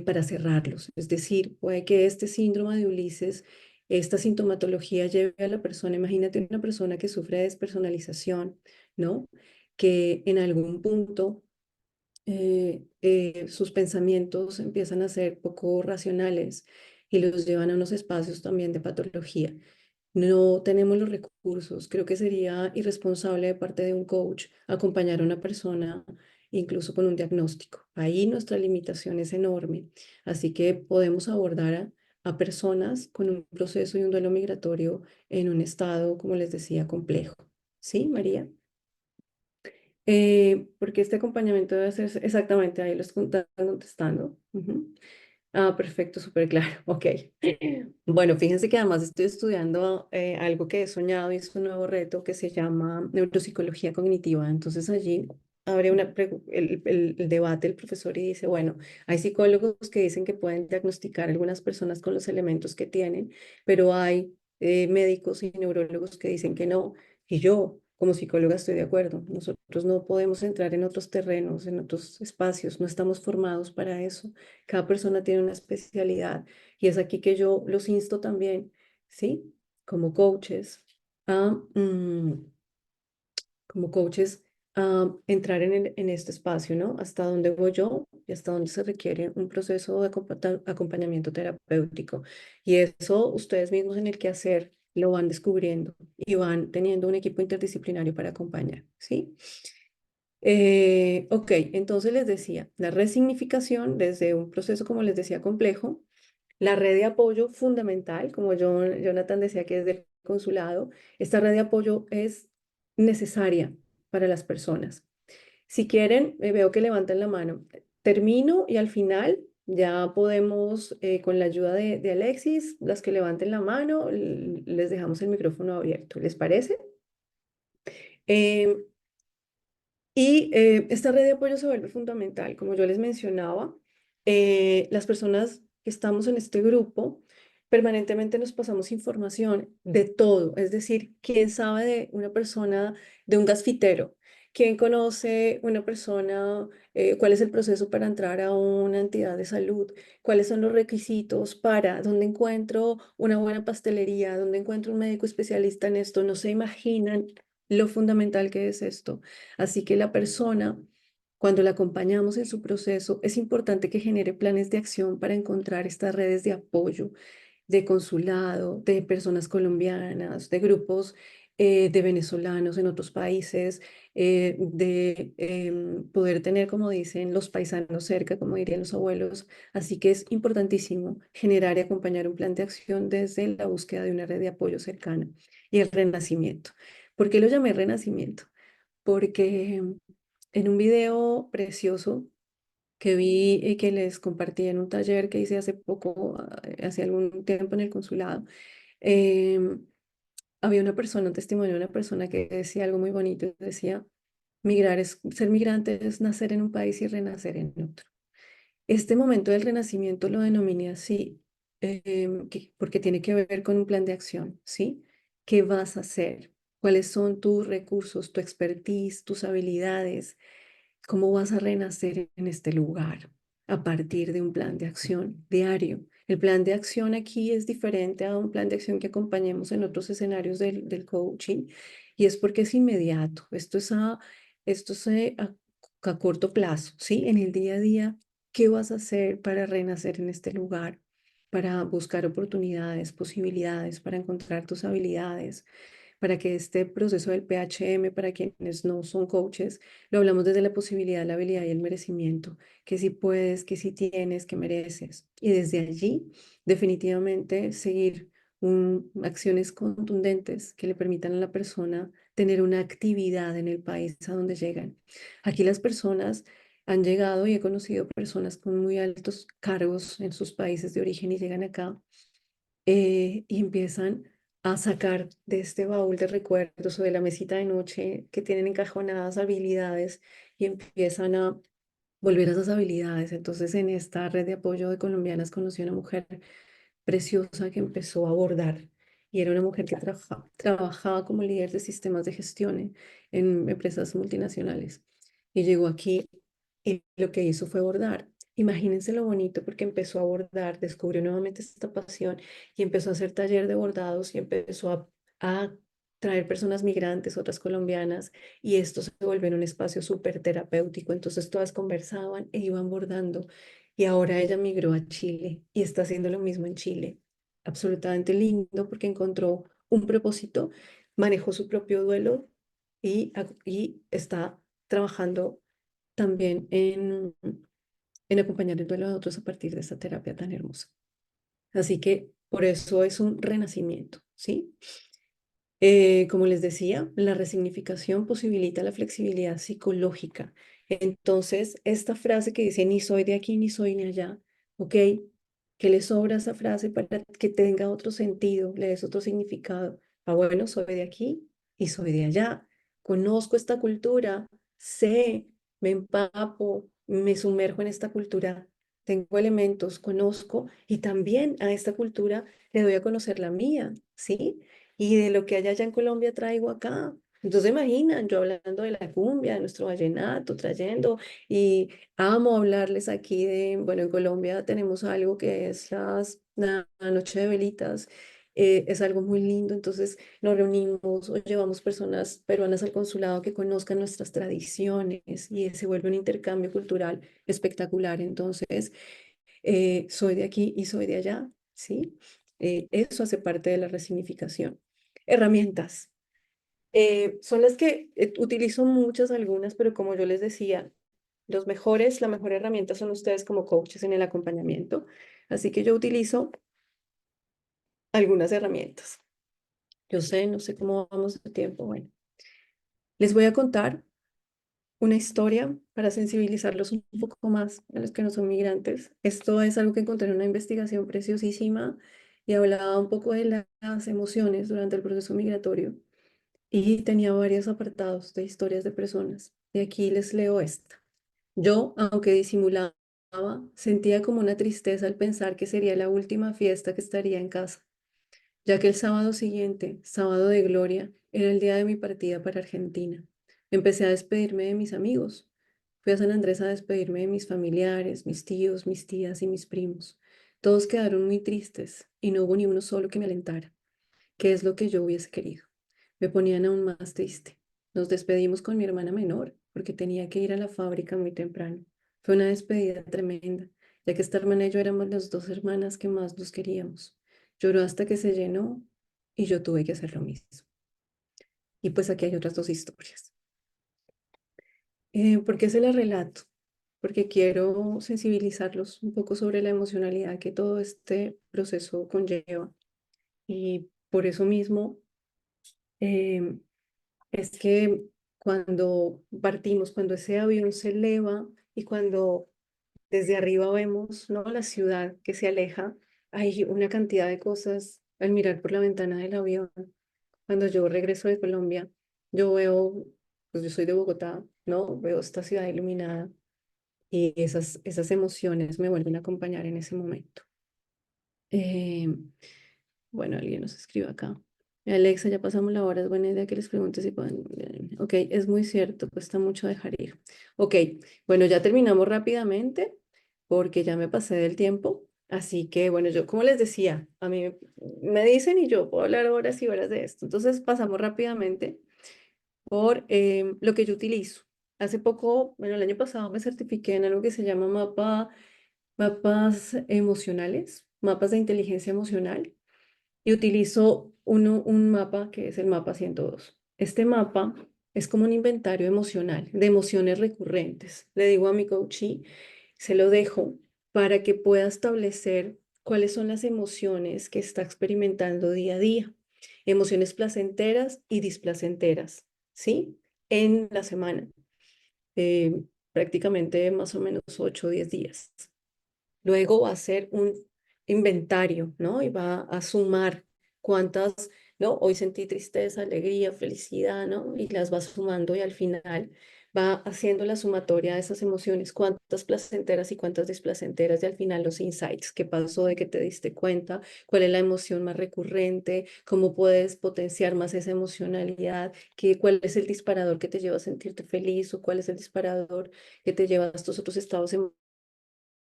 Speaker 2: para cerrarlos. Es decir, puede que este síndrome de Ulises, esta sintomatología lleve a la persona, imagínate una persona que sufre de despersonalización, ¿no? Que en algún punto sus pensamientos empiezan a ser poco racionales y los llevan a unos espacios también de patología. No tenemos los recursos. Creo que sería irresponsable de parte de un coach acompañar a una persona incluso con un diagnóstico. Ahí nuestra limitación es enorme. Así que podemos abordar a personas con un proceso y un duelo migratorio en un estado, como les decía, complejo. ¿Sí, María? Porque este acompañamiento debe ser exactamente ahí, lo están contestando. Ujú. Ah, perfecto, súper claro. Ok. Bueno, fíjense que además estoy estudiando algo que he soñado y es un nuevo reto que se llama neuropsicología cognitiva. Entonces allí abre el debate el profesor y dice, bueno, hay psicólogos que dicen que pueden diagnosticar a algunas personas con los elementos que tienen, pero hay médicos y neurólogos que dicen que no. Y yo, como psicóloga, estoy de acuerdo. Nosotros no podemos entrar en otros terrenos, en otros espacios, no estamos formados para eso. Cada persona tiene una especialidad y es aquí que yo los insto también, ¿sí? Como coaches, a, como coaches, a entrar en este espacio, ¿no? Hasta dónde voy yo y hasta dónde se requiere un proceso de acompañamiento terapéutico. Y eso ustedes mismos en el quehacer lo van descubriendo y van teniendo un equipo interdisciplinario para acompañar, ¿sí? Ok, entonces les decía, la resignificación desde un proceso, como les decía, complejo, la red de apoyo fundamental, como Jonathan decía que es del consulado, esta red de apoyo es necesaria para las personas. Si quieren, veo que levantan la mano. Termino y al final ya podemos, con la ayuda de Alexis, las que levanten la mano, les dejamos el micrófono abierto. ¿Les parece? Em, y esta red de apoyo se vuelve fundamental. Como yo les mencionaba, las personas que estamos en este grupo permanentemente nos pasamos información de todo. Es decir, ¿quién sabe de una persona, de un gasfitero? ¿Quién conoce una persona? ¿Cuál es el proceso para entrar a una entidad de salud? ¿Cuáles son los requisitos para dónde encuentro una buena pastelería? ¿Dónde encuentro un médico especialista en esto? No se imaginan lo fundamental que es esto. Así que la persona, cuando la acompañamos en su proceso, es importante que genere planes de acción para encontrar estas redes de apoyo, de consulado, de personas colombianas, de grupos de venezolanos en otros países, de poder tener, como dicen, los paisanos cerca, como dirían los abuelos. Así que es importantísimo generar y acompañar un plan de acción desde la búsqueda de una red de apoyo cercana y el renacimiento. ¿Por qué lo llamé renacimiento? Porque en un video precioso que vi y que les compartí en un taller que hice hace poco, hace algún tiempo en el consulado, em, había una persona, un testimonio de una persona que decía algo muy bonito, decía, ser migrante es nacer en un país y renacer en otro. Este momento del renacimiento lo denominé así, porque tiene que ver con un plan de acción, ¿sí? ¿Qué vas a hacer? ¿Cuáles son tus recursos, tu expertise, tus habilidades? ¿Cómo vas a renacer en este lugar a partir de un plan de acción diario? El plan de acción aquí es diferente a un plan de acción que acompañemos en otros escenarios del coaching, y es porque es inmediato. Esto es a corto plazo, ¿sí? En el día a día, ¿qué vas a hacer para renacer en este lugar? Para buscar oportunidades, posibilidades, para encontrar tus habilidades, para que este proceso del PHM, para quienes no son coaches, lo hablamos desde la posibilidad, la habilidad y el merecimiento, que si puedes, que si tienes, que mereces. Y desde allí, definitivamente, seguir acciones contundentes que le permitan a la persona tener una actividad en el país a donde llegan. Aquí las personas han llegado y he conocido personas con muy altos cargos en sus países de origen y llegan acá y empiezan a sacar de este baúl de recuerdos o de la mesita de noche que tienen encajonadas habilidades y empiezan a volver a esas habilidades. Entonces, en esta red de apoyo de colombianas conocí a una mujer preciosa que empezó a bordar y era una mujer que trabajaba como líder de sistemas de gestión en empresas multinacionales y llegó aquí y lo que hizo fue bordar. Imagínense lo bonito porque empezó a bordar, descubrió nuevamente esta pasión y empezó a hacer taller de bordados y empezó a traer personas migrantes, otras colombianas, y esto se volvió en un espacio súper terapéutico. Entonces todas conversaban e iban bordando y ahora ella migró a Chile y está haciendo lo mismo en Chile. Absolutamente lindo porque encontró un propósito, manejó su propio duelo y está trabajando también en acompañar el duelo de otros a partir de esta terapia tan hermosa. Así que por eso es un renacimiento, ¿sí? Como les decía, la resignificación posibilita la flexibilidad psicológica. Entonces, esta frase que dice ni soy de aquí ni soy de allá, ¿ok? ¿Qué le sobra a esa frase para que tenga otro sentido, le des otro significado? Ah, bueno, soy de aquí y soy de allá. Conozco esta cultura, sé, me empapo, me sumerjo en esta cultura, tengo elementos, conozco y también a esta cultura le doy a conocer la mía, ¿sí? Y de lo que hay allá en Colombia traigo acá. Entonces imaginan, yo hablando de la cumbia, de nuestro vallenato, trayendo, y amo hablarles aquí de, bueno, en Colombia tenemos algo que es la noche de velitas, es algo muy lindo, entonces nos reunimos o llevamos personas peruanas al consulado que conozcan nuestras tradiciones y se vuelve un intercambio cultural espectacular. Entonces, soy de aquí y soy de allá, ¿sí? Eso hace parte de la resignificación. Herramientas. Son las que utilizo muchas, algunas, pero como yo les decía, la mejor herramienta son ustedes como coaches en el acompañamiento. Así que yo utilizo algunas herramientas. Yo sé, no sé cómo vamos de tiempo. Bueno, les voy a contar una historia para sensibilizarlos un poco más a los que no son migrantes. Esto es algo que encontré en una investigación preciosísima y hablaba un poco de las emociones durante el proceso migratorio y tenía varios apartados de historias de personas. Y aquí les leo esta. Yo, aunque disimulaba, sentía como una tristeza al pensar que sería la última fiesta que estaría en casa, ya que el sábado siguiente, sábado de gloria, era el día de mi partida para Argentina. Empecé a despedirme de mis amigos. Fui a San Andrés a despedirme de mis familiares, mis tíos, mis tías y mis primos. Todos quedaron muy tristes y no hubo ni uno solo que me alentara, que es lo que yo hubiese querido. Me ponían aún más triste. Nos despedimos con mi hermana menor porque tenía que ir a la fábrica muy temprano. Fue una despedida tremenda, ya que esta hermana y yo éramos las dos hermanas que más nos queríamos. Lloró hasta que se llenó y yo tuve que hacer lo mismo. Y pues aquí hay otras dos historias. ¿Por qué se las relato? Porque quiero sensibilizarlos un poco sobre la emocionalidad que todo este proceso conlleva. Y por eso mismo em, es que cuando partimos, cuando ese avión se eleva y cuando desde arriba vemos, ¿no?, la ciudad que se aleja, hay una cantidad de cosas al mirar por la ventana del avión cuando yo regreso de Colombia, yo veo, pues yo soy de Bogotá, ¿no? Veo esta ciudad iluminada y esas emociones me vuelven a acompañar en ese momento. Eh, bueno, alguien nos escribe acá. Alexa, ya pasamos la hora, es buena idea que les pregunte si pueden. Ok, es muy cierto, cuesta mucho dejar ir. Ok, bueno, ya terminamos rápidamente porque ya me pasé del tiempo. Así que, bueno, yo como les decía, a mí me dicen y yo puedo hablar horas y horas de esto. Entonces pasamos rápidamente por lo que yo utilizo. Hace poco, bueno, el año pasado me certifiqué en algo que se llama mapas emocionales, mapas de inteligencia emocional y utilizo un mapa que es el mapa 102. Este mapa es como un inventario emocional, de emociones recurrentes. Le digo a mi coachee, se lo dejo para que pueda establecer cuáles son las emociones que está experimentando día a día, emociones placenteras y displacenteras, ¿sí? En la semana, prácticamente más o menos 8 o 10 días. Luego va a hacer un inventario, ¿no? Y va a sumar cuántas, ¿no? Hoy sentí tristeza, alegría, felicidad, ¿no? Y las va sumando y al final va haciendo la sumatoria de esas emociones, cuántas placenteras y cuántas displacenteras y al final los insights, qué pasó de que te diste cuenta, cuál es la emoción más recurrente, cómo puedes potenciar más esa emocionalidad, cuál es el disparador que te lleva a sentirte feliz o cuál es el disparador que te lleva a estos otros estados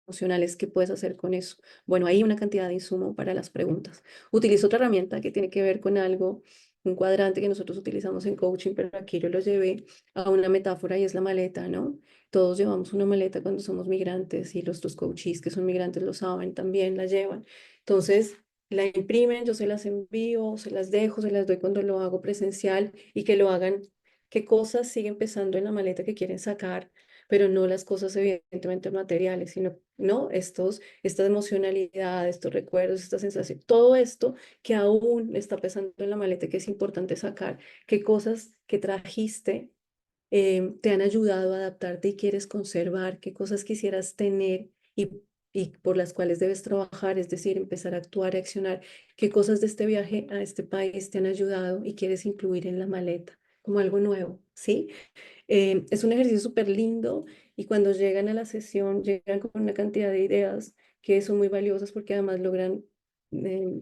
Speaker 2: emocionales, ¿qué puedes hacer con eso? Bueno, hay una cantidad de insumo para las preguntas. Utilizo otra herramienta que tiene que ver con algo, un cuadrante que nosotros utilizamos en coaching, pero aquí yo lo llevé a una metáfora y es la maleta, ¿no? Todos llevamos una maleta cuando somos migrantes y los coaches que son migrantes lo saben, también la llevan. Entonces, la imprimen, yo se las envío, se las dejo, se las doy cuando lo hago presencial y que lo hagan, qué cosas siguen pesando en la maleta que quieren sacar, pero no las cosas evidentemente materiales, sino ¿no? Esta emocionalidad, estos recuerdos, esta sensación, todo esto que aún está pesando en la maleta que es importante sacar, qué cosas que trajiste te han ayudado a adaptarte y quieres conservar, qué cosas quisieras tener y por las cuales debes trabajar, es decir, empezar a actuar, a accionar, qué cosas de este viaje a este país te han ayudado y quieres incluir en la maleta como algo nuevo, ¿sí? Es un ejercicio súper lindo y cuando llegan a la sesión llegan con una cantidad de ideas que son muy valiosas porque además logran eh,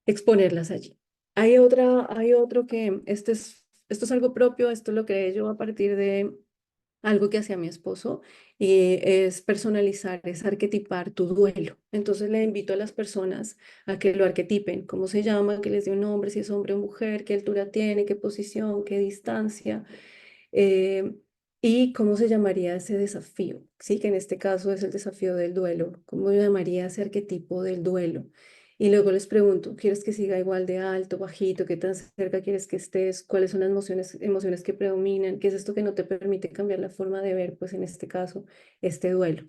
Speaker 2: exponerlas allí. Hay otro que esto es algo propio, esto lo creé yo a partir de algo que hacía mi esposo y es personalizar, es arquetipar tu duelo. Entonces le invito a las personas a que lo arquetipen, cómo se llama, que les dé un nombre, si es hombre o mujer, qué altura tiene, qué posición, qué distancia eh, y cómo se llamaría ese desafío, ¿sí? Que en este caso es el desafío del duelo. ¿Cómo llamaría ese arquetipo del duelo? Y luego les pregunto, ¿quieres que siga igual de alto, bajito? ¿Qué tan cerca quieres que estés? ¿Cuáles son las emociones que predominan? ¿Qué es esto que no te permite cambiar la forma de ver, pues en este caso, este duelo?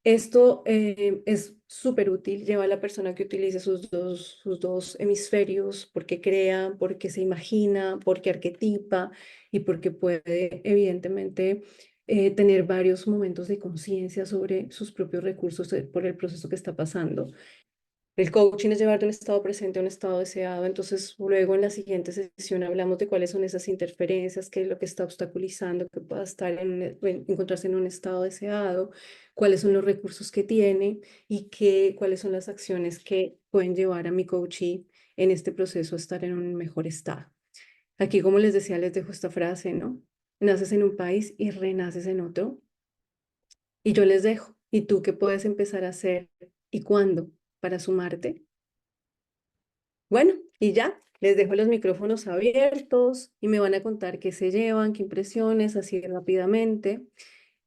Speaker 2: Esto es súper útil, lleva a la persona que utilice sus dos hemisferios porque crea, porque se imagina, porque arquetipa y porque puede evidentemente tener varios momentos de conciencia sobre sus propios recursos por el proceso que está pasando. El coaching es llevar de un estado presente a un estado deseado, entonces luego en la siguiente sesión hablamos de cuáles son esas interferencias, qué es lo que está obstaculizando que pueda estar encontrarse en un estado deseado, cuáles son los recursos que tiene y cuáles son las acciones que pueden llevar a mi coachee en este proceso a estar en un mejor estado. Aquí, como les decía, les dejo esta frase, ¿no? Naces en un país y renaces en otro. Y yo les dejo. ¿Y tú qué puedes empezar a hacer y cuándo para sumarte? Bueno, y ya, les dejo los micrófonos abiertos y me van a contar qué se llevan, qué impresiones, así rápidamente.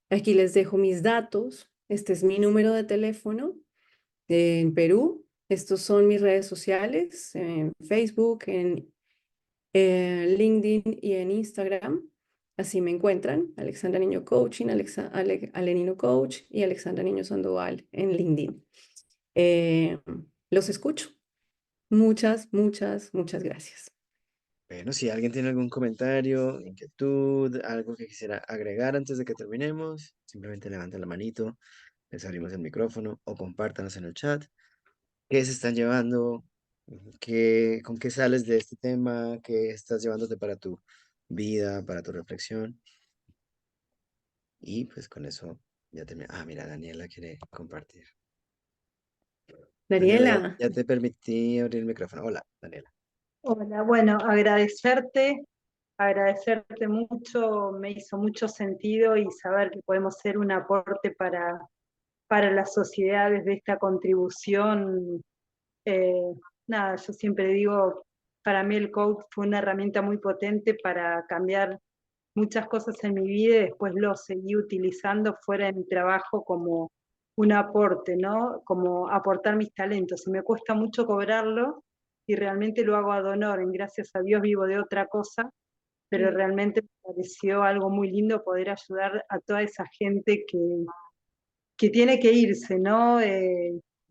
Speaker 2: Aquí les dejo mis datos. Este es mi número de teléfono en Perú. Estos son mis redes sociales, en Facebook, en LinkedIn y en Instagram. Así me encuentran, Alexandra Niño Coaching, Alenino Coach y Alexandra Niño Sandoval en LinkedIn. Eh, los escucho. Muchas gracias.
Speaker 1: Bueno, si alguien tiene algún comentario, inquietud, algo que quisiera agregar antes de que terminemos, simplemente levanten la manito, les abrimos el micrófono o compártanos en el chat. ¿Qué se están llevando? ¿Con qué sales de este tema? ¿Qué estás llevándote para tu vida, para tu reflexión? Y pues con eso ya terminé. Ah, mira, Daniela quiere compartir. Daniela,
Speaker 2: Daniela,
Speaker 1: ya te permití abrir el micrófono. Hola, Daniela.
Speaker 4: Hola, bueno, agradecerte mucho, me hizo mucho sentido y saber que podemos ser un aporte para la sociedad desde esta contribución. eh, Nada, yo siempre digo, para mí el coach fue una herramienta muy potente para cambiar muchas cosas en mi vida y después lo seguí utilizando fuera de mi trabajo como un aporte, ¿no? Como aportar mis talentos. Y me cuesta mucho cobrarlo y realmente lo hago ad honorem. Gracias a Dios vivo de otra cosa, pero
Speaker 2: mm,
Speaker 4: realmente me pareció algo muy lindo poder ayudar a toda esa gente que tiene que irse, ¿no?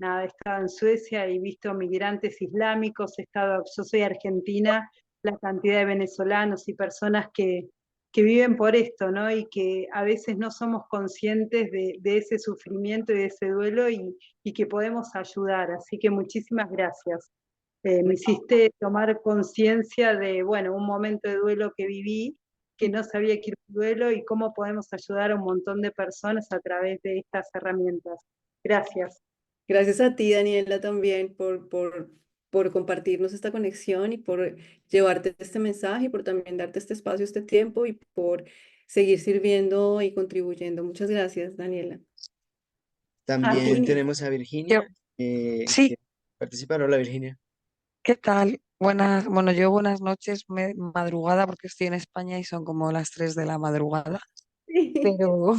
Speaker 4: Nada, he estado en Suecia y visto migrantes islámicos, yo soy argentina, la cantidad de venezolanos y personas que viven por esto, ¿no? Y que a veces no somos conscientes de ese sufrimiento y de ese duelo y que podemos ayudar. Así que muchísimas gracias. Me hiciste tomar conciencia de, bueno, un momento de duelo que viví, que no sabía que era un duelo y cómo podemos ayudar a un montón de personas a través de estas herramientas. Gracias.
Speaker 2: gracias a ti, Daniela, también por compartirnos esta conexión y por llevarte este mensaje y por también darte este espacio, este tiempo y por seguir sirviendo y contribuyendo. Muchas gracias, Daniela.
Speaker 4: A ti.
Speaker 1: También
Speaker 2: Virginia.
Speaker 1: tenemos a
Speaker 5: Yo,
Speaker 1: Virginia,
Speaker 5: sí,
Speaker 1: que participa. Hola, Virginia.
Speaker 5: ¿qué tal? Bueno, yo buenas noches, madrugada, porque estoy en España y son como las 3 de la madrugada, pero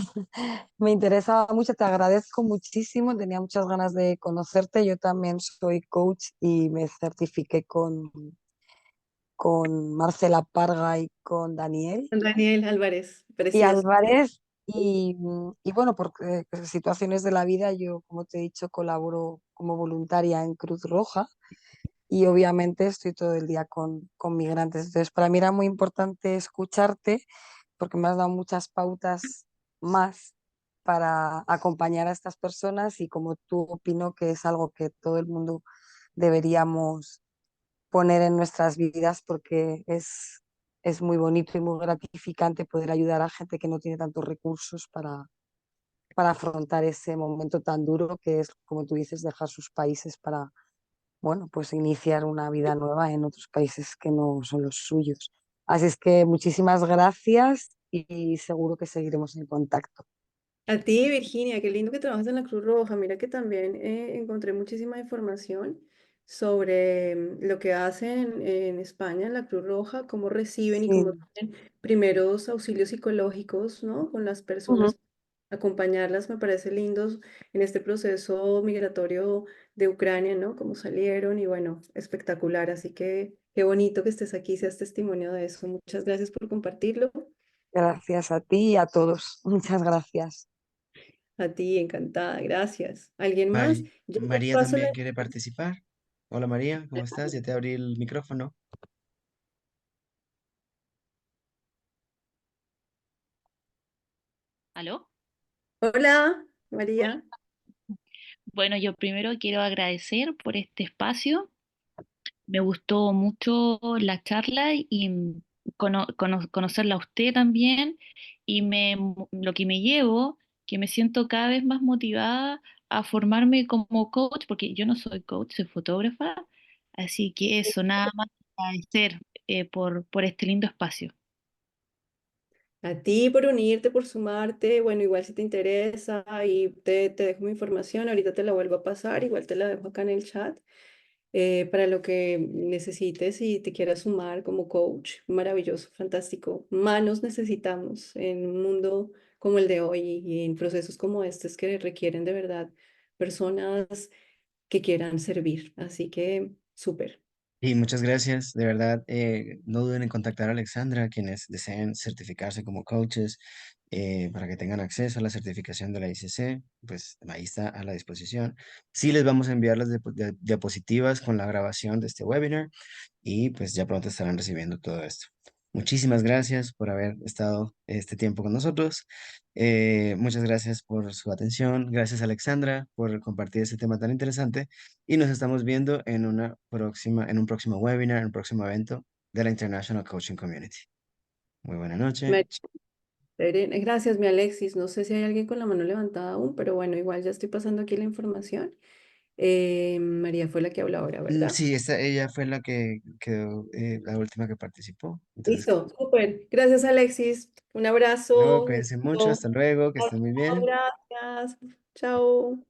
Speaker 5: me interesaba mucho, te agradezco muchísimo, tenía muchas ganas de conocerte, yo también soy coach y me certifiqué con Marcela Parga y con Daniel
Speaker 2: Daniel Álvarez,
Speaker 5: y
Speaker 2: precioso.
Speaker 5: Álvarez. Y bueno, por situaciones de la vida, yo, como te he dicho, colaboro como voluntaria en Cruz Roja y obviamente estoy todo el día con migrantes. Entonces, para mí era muy importante escucharte porque me has dado muchas pautas más para acompañar a estas personas y como tú opino que es algo que todo el mundo deberíamos poner en nuestras vidas porque es muy bonito y muy gratificante poder ayudar a gente que no tiene tantos recursos para afrontar ese momento tan duro que es, como tú dices, dejar sus países para bueno, pues iniciar una vida nueva en otros países que no son los suyos. Así es que muchísimas gracias y seguro que seguiremos en contacto.
Speaker 2: A ti, Virginia, qué lindo que trabajas en la Cruz Roja. Mira que también encontré muchísima información sobre lo que hacen en España en la Cruz Roja, cómo reciben y cómo
Speaker 5: Sí.
Speaker 2: tienen primeros auxilios psicológicos, ¿no? Con las
Speaker 5: Ujú.
Speaker 2: personas, acompañarlas, me parece lindos en este proceso migratorio de Ucrania, ¿no? Cómo salieron y bueno, espectacular. Así que qué bonito que estés aquí, seas testimonio de eso. Muchas gracias por compartirlo.
Speaker 5: Gracias a ti y a todos. Muchas gracias.
Speaker 2: A ti, encantada, gracias. ¿Alguien más? Yo te
Speaker 1: María
Speaker 2: paso la...
Speaker 1: también quiere participar. Hola, María, ¿cómo estás? Ya te abrí el micrófono.
Speaker 6: ¿Aló?
Speaker 2: Hola,
Speaker 6: Hola.
Speaker 2: María.
Speaker 6: Bueno, yo primero quiero agradecer por este espacio. Me gustó mucho la charla y conocerla a usted también. Y lo que me llevo, que me siento cada vez más motivada a formarme como coach, porque yo no soy coach, soy fotógrafa. Así que eso, nada más agradecer por este lindo espacio.
Speaker 2: A ti por unirte, por sumarte. Bueno, igual si te interesa y te dejo mi información, ahorita te la vuelvo a pasar, igual te la dejo acá en el chat para lo que necesites y te quieras sumar como coach. Maravilloso, fantástico. Manos necesitamos en un mundo como el de hoy y en procesos como estos que requieren de verdad personas que quieran servir. Así que súper.
Speaker 1: Y muchas gracias, de verdad, no duden en contactar a Alexandra, quienes deseen certificarse como coaches, para que tengan acceso a la certificación de la ICC, pues ahí está a la disposición. Sí les vamos a enviar las diapositivas con la grabación de este webinar y pues ya pronto estarán recibiendo todo esto. Muchísimas gracias por haber estado este tiempo con nosotros. Muchas gracias por su atención. Gracias, Alexandra, por compartir este tema tan interesante. Y nos estamos viendo en en un próximo webinar, en un próximo evento de la International Coaching Community. Muy buena noche.
Speaker 2: Gracias, mi Alexis. No sé si hay alguien con la mano levantada aún, pero bueno, igual ya estoy pasando aquí la información. María fue la que habló ahora, ¿verdad?
Speaker 1: Sí, ella fue la que quedó, la última que participó. Entonces,
Speaker 2: Listo, súper. Gracias, Alexis. Un
Speaker 1: luego
Speaker 2: abrazo.
Speaker 1: cuídense mucho. Hasta luego. Que estén muy bien.
Speaker 2: Gracias. Chao.